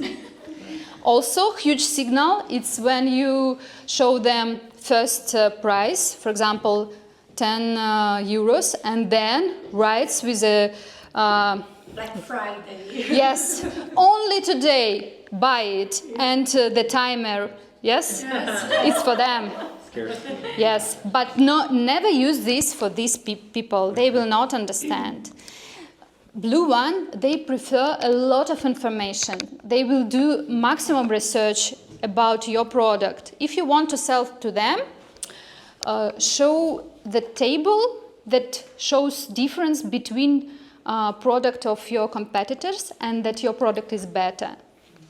Also, huge signal, it's when you show them first price, for example, 10 euros, and then writes with a... Black Friday. Yes, only today, buy it, and the timer, yes? It's for them. Yes, but never use this for these people. They will not understand. Blue one, they prefer a lot of information. They will do maximum research about your product. If you want to sell to them, show the table that shows difference between product of your competitors and that your product is better.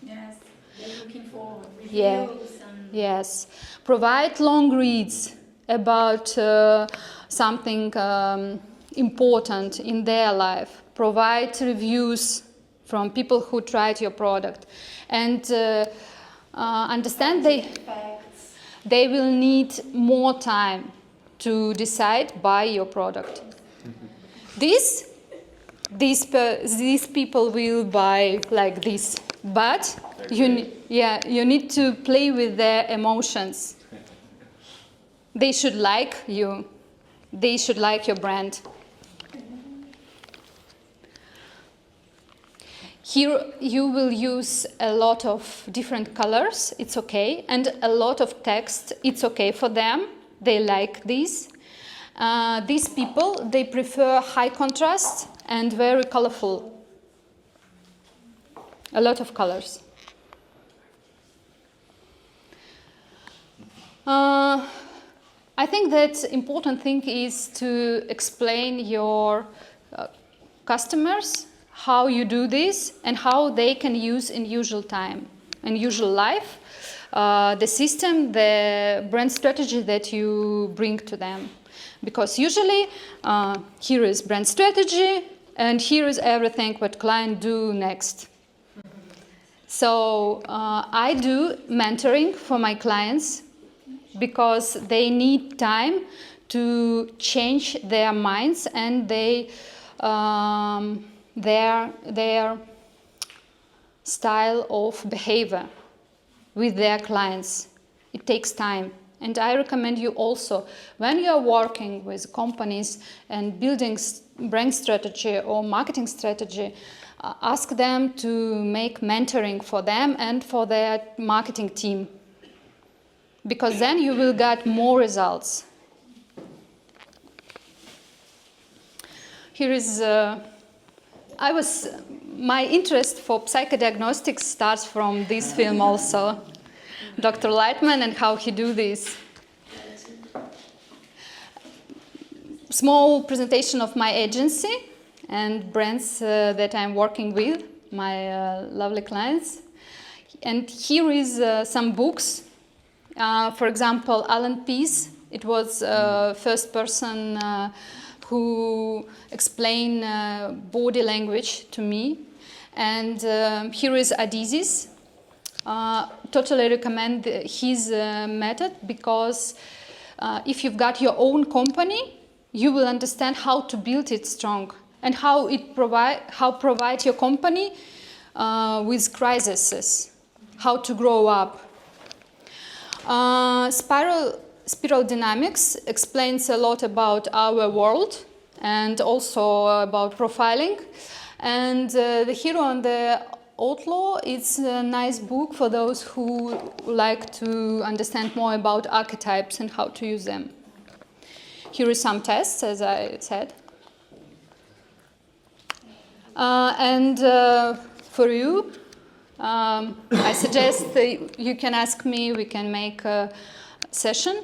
Yes, they're looking for reviews. Yeah. Yes. Provide long reads about something important in their life. Provide reviews from people who tried your product. And understand they will need more time to decide buy your product. These people will buy like this, but you need to play with their emotions. They should like you. They should like your brand. Here you will use a lot of different colors, it's okay, and a lot of text, it's okay for them, they like this. These people, they prefer high contrast and very colorful. A lot of colors. I think that important thing is to explain your customers how you do this and how they can use in usual time, in usual life, the system, the brand strategy that you bring to them. Because usually here is brand strategy and here is everything what client do next. So I do mentoring for my clients because they need time to change their minds and their style of behavior with their clients. It takes time. And I recommend you also, when you are working with companies and building brand strategy or marketing strategy, ask them to make mentoring for them and for their marketing team. Because then you will get more results. Here is, my interest for psychodiagnostics starts from this film also. Dr. Lightman and how he do this. Small presentation of my agency and brands that I'm working with, my lovely clients. And here is some books. For example, Alan Pease. It was first person who explained body language to me. And here is Adizis. Totally recommend his method because if you've got your own company, you will understand how to build it strong and how provide your company with crises, how to grow up. Spiral dynamics explains a lot about our world and also about profiling. And the Hero and the Outlaw is a nice book for those who like to understand more about archetypes and how to use them. Here are some tests, as I said. For you, I suggest that you can ask me, we can make a session.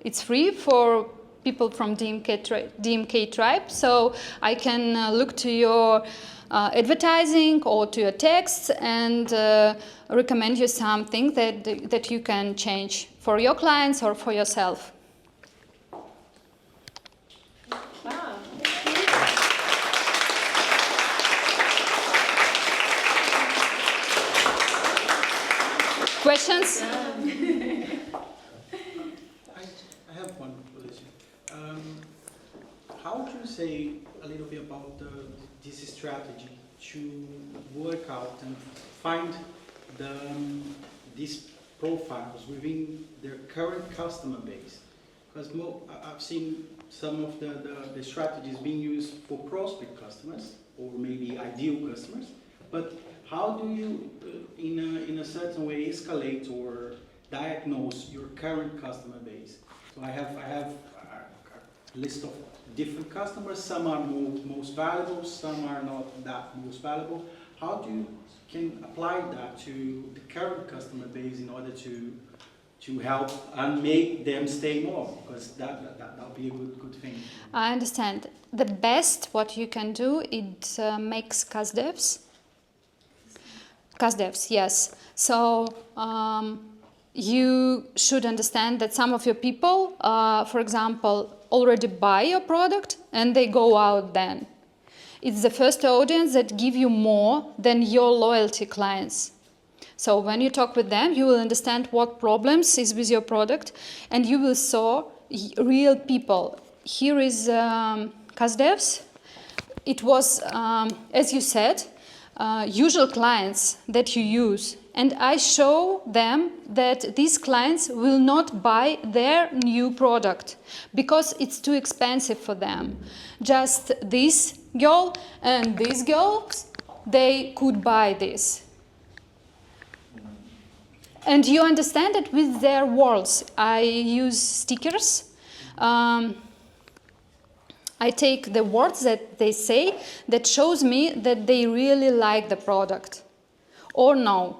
It's free for people from DMK tribe, so I can look to your advertising or to your texts and recommend you something that you can change for your clients or for yourself. Wow. Questions? I have one, Felicia. How would you say a little bit about this strategy to work out and find these profiles within their current customer base? Because I've seen some of the strategies being used for prospect customers or maybe ideal customers, but how do you, in a certain way, escalate or diagnose your current customer base? So I have a list of different customers. Some are most valuable, some are not that most valuable. How do you can apply that to the current customer base in order to help and make them stay more? Because that'll be a good thing. I understand. The best what you can do is make CASDEVs. CASDEVs, yes. So you should understand that some of your people, for example, already buy your product and they go out then. It's the first audience that give you more than your loyalty clients. So when you talk with them, you will understand what problems is with your product and you will saw real people. Here is CASDEVs. It was, as you said, usual clients that you use. And I show them that these clients will not buy their new product because it's too expensive for them. Just this girl and these girls, they could buy this. And you understand it with their words. I use stickers. I take the words that they say that shows me that they really like the product or no.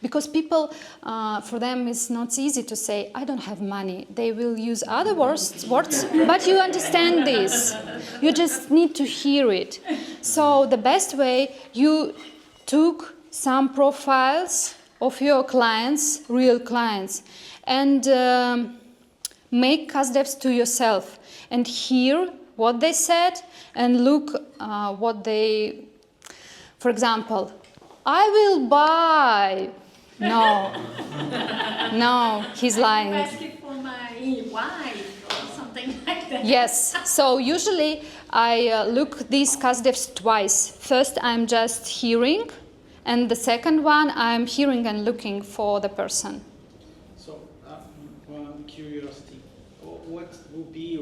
Because people, for them, it's not easy to say, I don't have money. They will use other words, but you understand this. You just need to hear it. So the best way, you took some profiles of your clients, real clients, and make CastDevs to yourself and hear what they said and look what they, for example, I will buy. No, no, he's lying. Ask it for my wife or something like that. Yes, so usually I look these CastDevs twice. First, I'm just hearing, and the second one, I'm hearing and looking for the person. So, one curiosity, what will be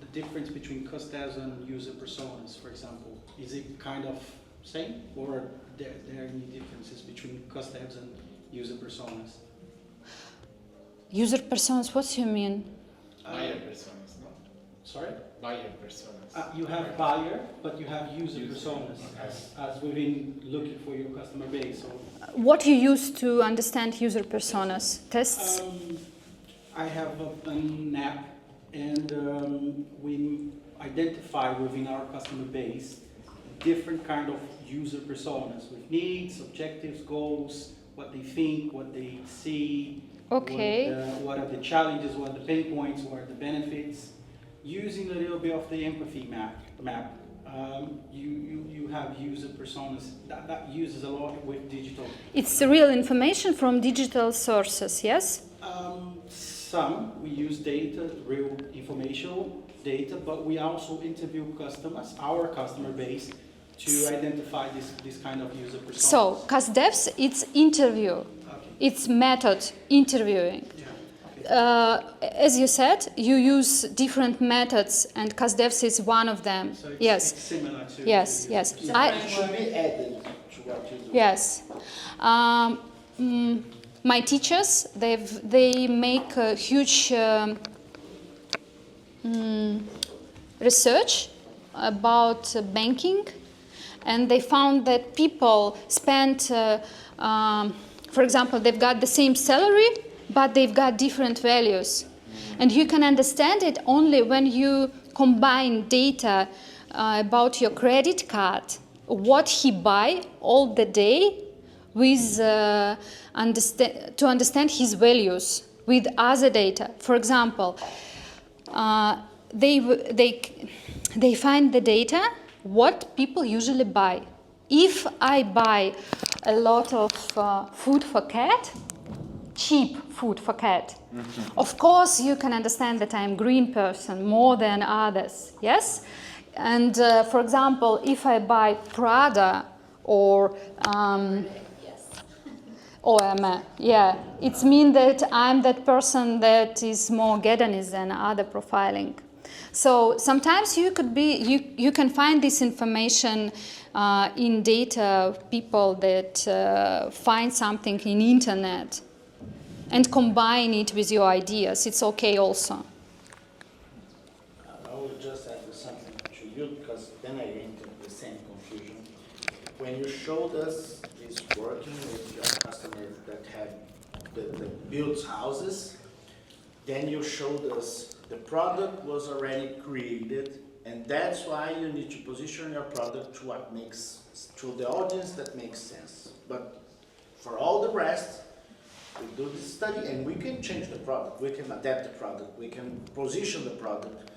the difference between CastDevs and user personas, for example? Is it kind of same, or there are any differences between CastDevs and user personas? User personas, what do you mean? Buyer personas, no? Sorry? Buyer personas. You have buyer, but you have user personas as within looking for your customer base. So, What you use to understand user personas? Tests? I have an app, and we identify within our customer base different kind of user personas with needs, objectives, goals, what they think, what they see, Okay. what are the challenges, what are the pain points, what are the benefits. Using a little bit of the empathy map, you have user personas that uses a lot with digital. It's real information from digital sources, yes? Some we use data, real informational data, but we also interview customers, our customer base, to identify this kind of user personas. So, CastDevs, it's interview. Okay. It's method, interviewing. Yeah. Okay. As you said, you use different methods, and CastDevs is one of them. So it's, Yes. it's similar to Yes, to yes. user It should be added to what you do. Yes. My teachers, they make a huge research about banking, and they found that people spend, for example, they've got the same salary, but they've got different values. And you can understand it only when you combine data about your credit card, what he buy all the day, with to understand his values with other data. For example, they find the data what people usually buy. If I buy a lot of food for cat, cheap food for cat, of course you can understand that I'm a green person more than others, yes? And for example, if I buy Prada or yeah, it means that I'm that person that is more Guyanese than other profiling. So sometimes you can find this information in data, people that find something in internet and combine it with your ideas. It's okay also. I will just add something to you, because then I entered the same confusion. When you showed us this working with your customers that have the built houses, then you showed us the product was already created, and that's why you need to position your product to what makes, to the audience that makes sense. But for all the rest, we do this study and we can change the product, we can adapt the product, we can position the product.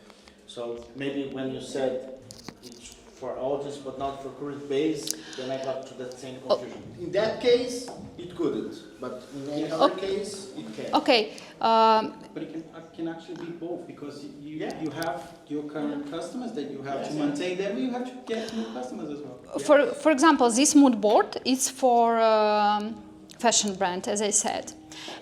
So maybe when you said it's for audience but not for current base, then I got to that same confusion. In that case, it couldn't, but in any other case, it can. Okay. But it can actually be both, because you have your current customers that you have to maintain them, and you have to get new customers as well. For example, this mood board is for fashion brand, as I said.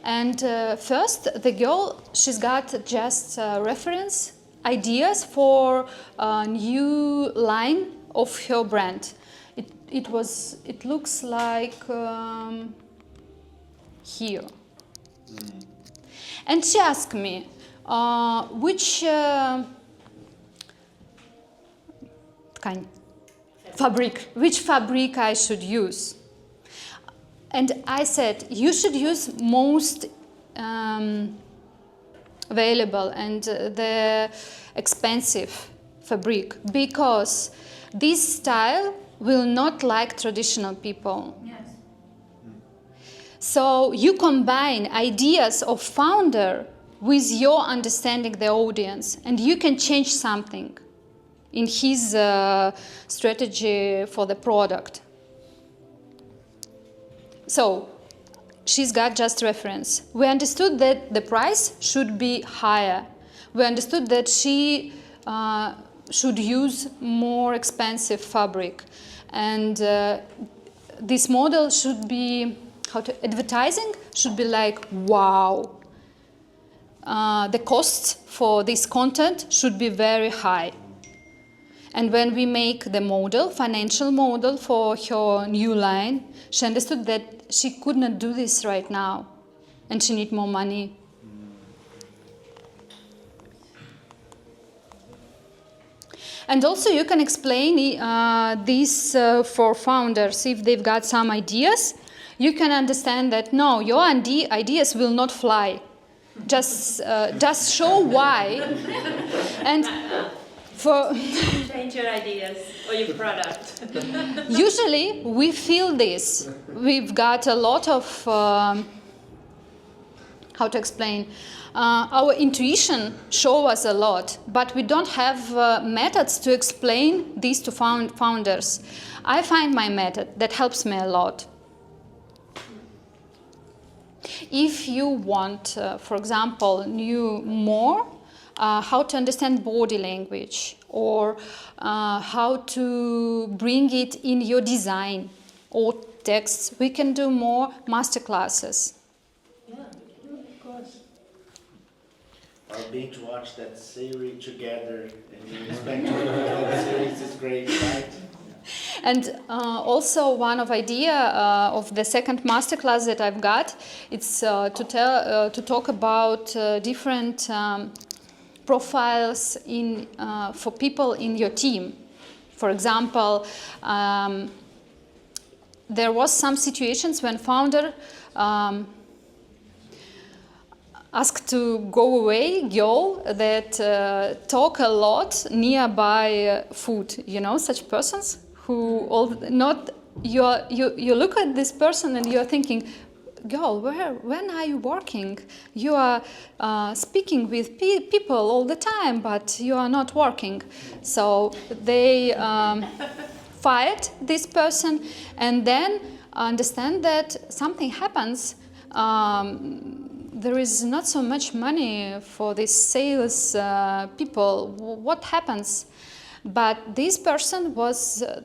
And first, the girl, she's got just reference ideas for a new line of her brand. It looks like here. And she asked me, which which fabric I should use. And I said, you should use most available and the expensive fabric, because this style will not like traditional people. Yes. So you combine ideas of founder with your understanding the audience, and you can change something in his strategy for the product. So she's got just reference. We understood that the price should be higher. We understood that she should use more expensive fabric, and this model should be advertising should be like, wow. The costs for this content should be very high. And when we make the model, financial model for her new line, she understood that she could not do this right now, and she need more money. And also you can explain this for founders. If they've got some ideas, you can understand that no, your ideas will not fly. Just show why. And for change your ideas or your product. usually we feel this. We've got a lot of how to explain. Our intuition shows us a lot, but we don't have methods to explain this to founders. I find my method that helps me a lot. If you want, for example, how to understand body language, or how to bring it in your design or texts, we can do more masterclasses. Yeah, of course. Or being to watch that series together and you respect that series is great, right? And also one of idea of the second masterclass that I've got, it's to talk about different profiles for people in your team. For example, there was some situations when founder asked to go away girl that talk a lot nearby food. You know such persons who you look at this person and you're thinking, girl, when are you working? You are speaking with people all the time, but you are not working. So they fired this person, and then understand that something happens. There is not so much money for these sales people. What happens? But this person was a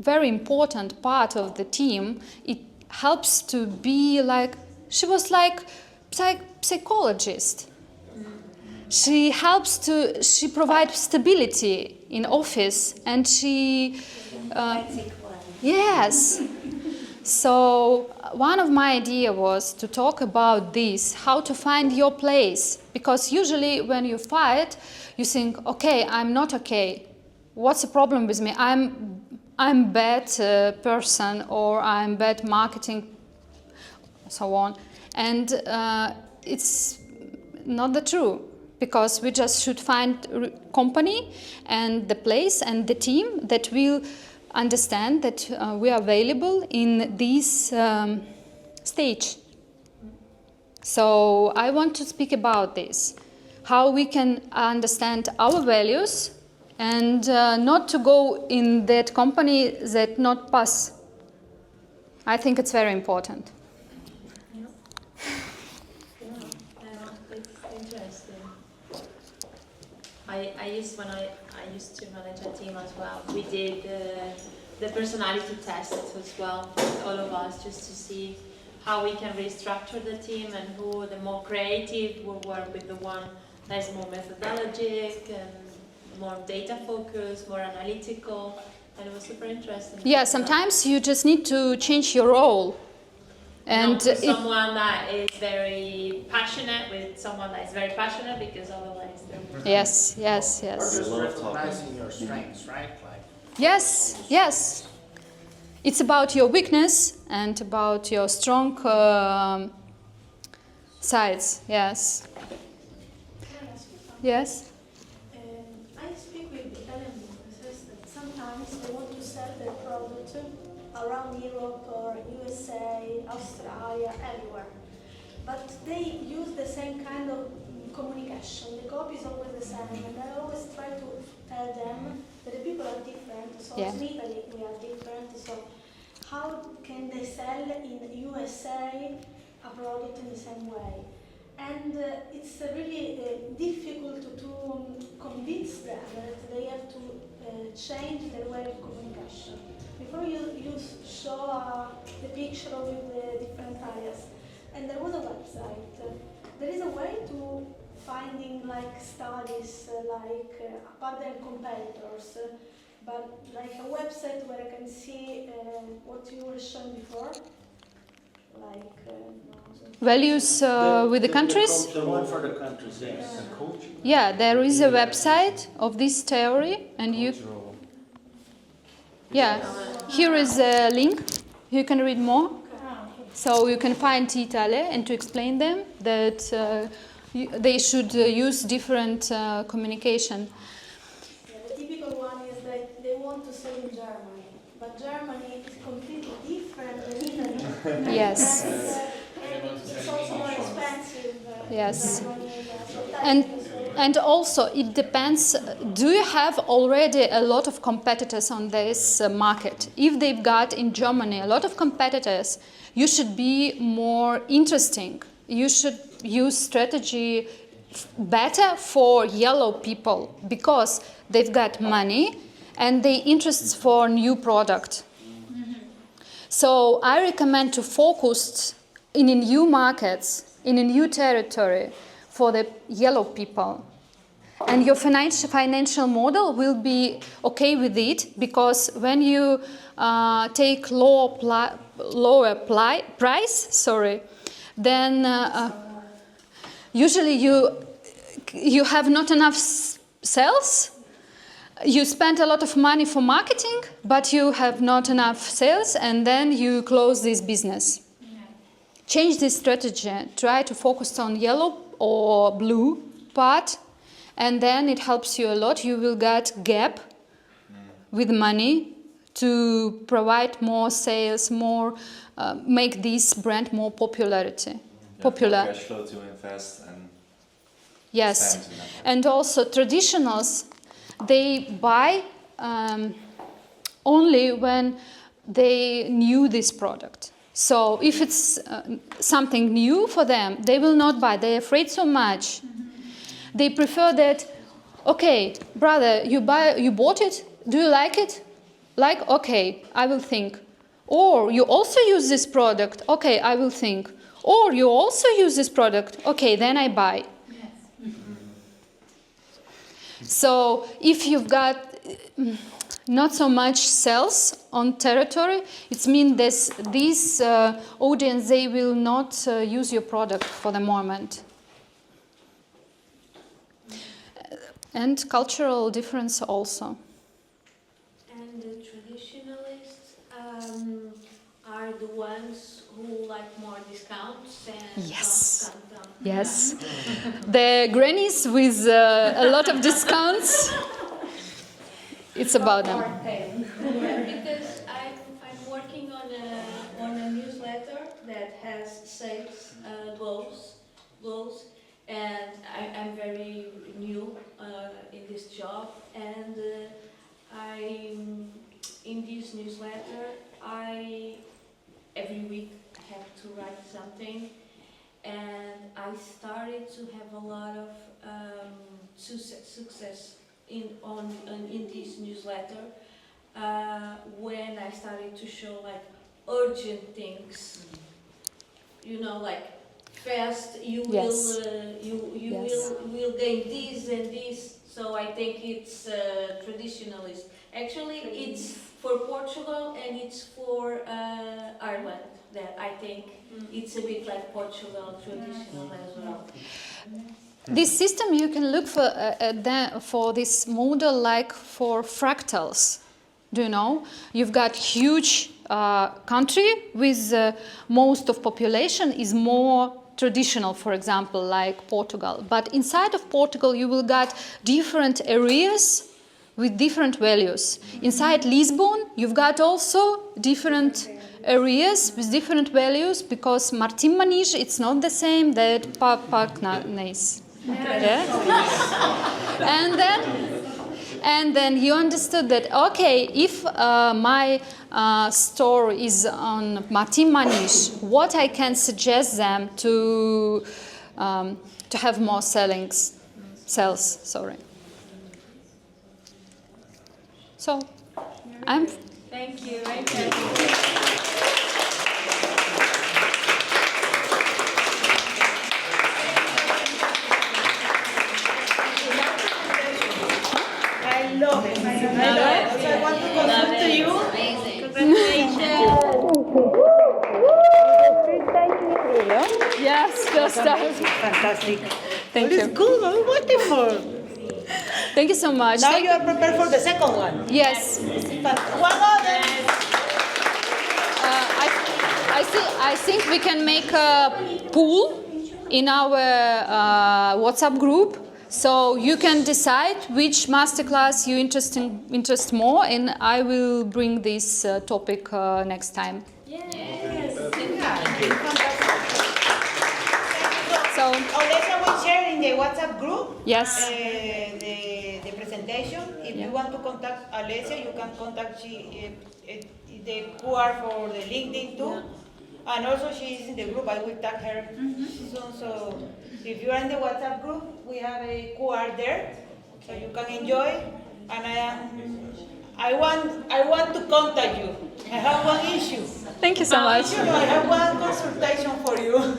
very important part of the team. It helps to be like, she was like psychologist. She provides stability in office, and she, yes. So one of my idea was to talk about this, how to find your place, because usually when you fight, you think, okay, I'm not okay. What's the problem with me? I'm bad person, or I'm bad marketing, so on. And it's not the truth, because we just should find company and the place and the team that will understand that we are available in this stage. So I want to speak about this, how we can understand our values and not to go in that company that not pass. I think it's very important. Yeah. It's interesting. I used to manage a team as well. We did the personality test as well, all of us, just to see how we can restructure the team and who the more creative will work with the one that is more methodologic and more data focused, more analytical, and it was super interesting. Yeah, sometimes you just need to change your role. And not with someone that is very passionate with someone that is very passionate, because otherwise they're yes, yes, Or yes. just A lot of talking. recognizing your strengths, right? Like, Yes, yes. It's about your weakness and about your strong sides. Yes. Can I ask you something? Yes. I speak with Italian businesses that sometimes they want to sell their product around Europe or USA, Australia, everywhere. But they use the same kind of communication. The copy is always the same, and I always try to tell them that the people are different. So Yeah. in Italy we are different. So how can they sell in USA a product in the same way? And it's really difficult to convince them that they have to change their way of communication. Before you show the picture with the different areas, and there was a website. There is a way to finding like studies, apart than competitors, but like a website where I can see what you were showing before, Values with the countries. the one for the countries, yes. Yeah, there is a website of this theory, and you. Yeah, here is a link. You can read more. So you can find Italy and to explain them that they should use different communication. Yeah, the typical one is that they want to sell in Germany, but Germany is completely different than Italy. Yes. And it's also more expensive. Yes. Germany, so And that is and also it depends. Do you have already a lot of competitors on this market? If they've got in Germany a lot of competitors, you should be more interesting. You should use strategy better for yellow people because they've got money and they interests for new product. So I recommend to focus in a new markets, in a new territory for the yellow people. And your financial model will be okay with it because when you take lower price, then usually you have not enough sales. You spend a lot of money for marketing, but you have not enough sales, and then you close this business. Change this strategy. Try to focus on yellow or blue part, and then it helps you a lot. You will get gap with money to provide more sales, make this brand more popularity. Popular. Cash flow to invest and Yes, spend in that way. and also traditionals, they buy only when they knew this product. So if it's something new for them, they will not buy. They're afraid so much. They prefer that. Okay, brother, you bought it. Do you like it? Like, okay, I will think. Or you also use this product. Okay, I will think. Or you also use this product. Okay, then I buy. So if you've got not so much sales on territory, it means this audience, they will not use your product for the moment. And cultural difference also. And the traditionalists are the ones who like more discounts and Yes. don't come. Yes. The grannies with a lot of discounts. It's about them. Because I'm working on a newsletter that has sales goals, and I'm very new in this job, and in this newsletter every week I have to write something, and I started to have a lot of success in this newsletter when I started to show like urgent things, like fast you Yes. you Yes. will gain this and this. So I think it's traditionalist, Actually, it's for Portugal and it's for Ireland. That I think it's a bit like Portugal traditional as well. This system you can look for this model like for fractals. Do you know? You've got huge country with most of population is more traditional, for example, like Portugal. But inside of Portugal, you will get different areas with different values. Inside Lisbon, you've got also different areas with different values because Martin Manish, it's not the same that Papaknanes. Yeah? And then you understood that, okay, if my store is on Martin Manish, what I can suggest them to have more sales. Sorry. So, Thank you. I love it. I love it. So I want to consult to you. Congratulations. yes, just Fantastic. Thank What is you. good? What are you waiting for? Thank you so much. Now you are prepared for the second one. Yes. But one other. I think we can make a pool in our WhatsApp group, so you can decide which masterclass you interest more, and I will bring this topic next time. So, Olesa will share in the WhatsApp group. yes. The presentation. If you want to contact Alessia, you can contact the QR for the LinkedIn too. And also she is in the group. I will tag her soon. So if you are in the WhatsApp group, we have a QR there, so you can enjoy. And I want to contact you. I have one issue. Thank you so much. I have one consultation for you.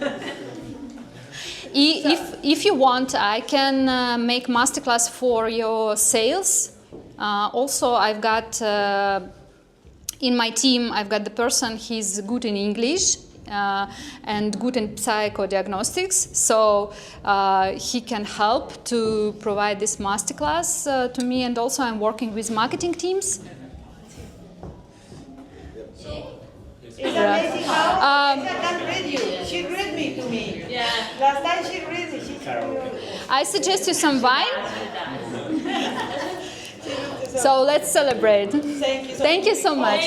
If you want, I can make masterclass for your sales. Also, I've got in my team, I've got the person, he's good in English and good in psychodiagnostics. So he can help to provide this masterclass to me. And also I'm working with marketing teams. It's amazing how I can read you. She read me to me. Yeah. Last time she read me. I suggest you some wine. So let's celebrate. Thank you so Thank you so much.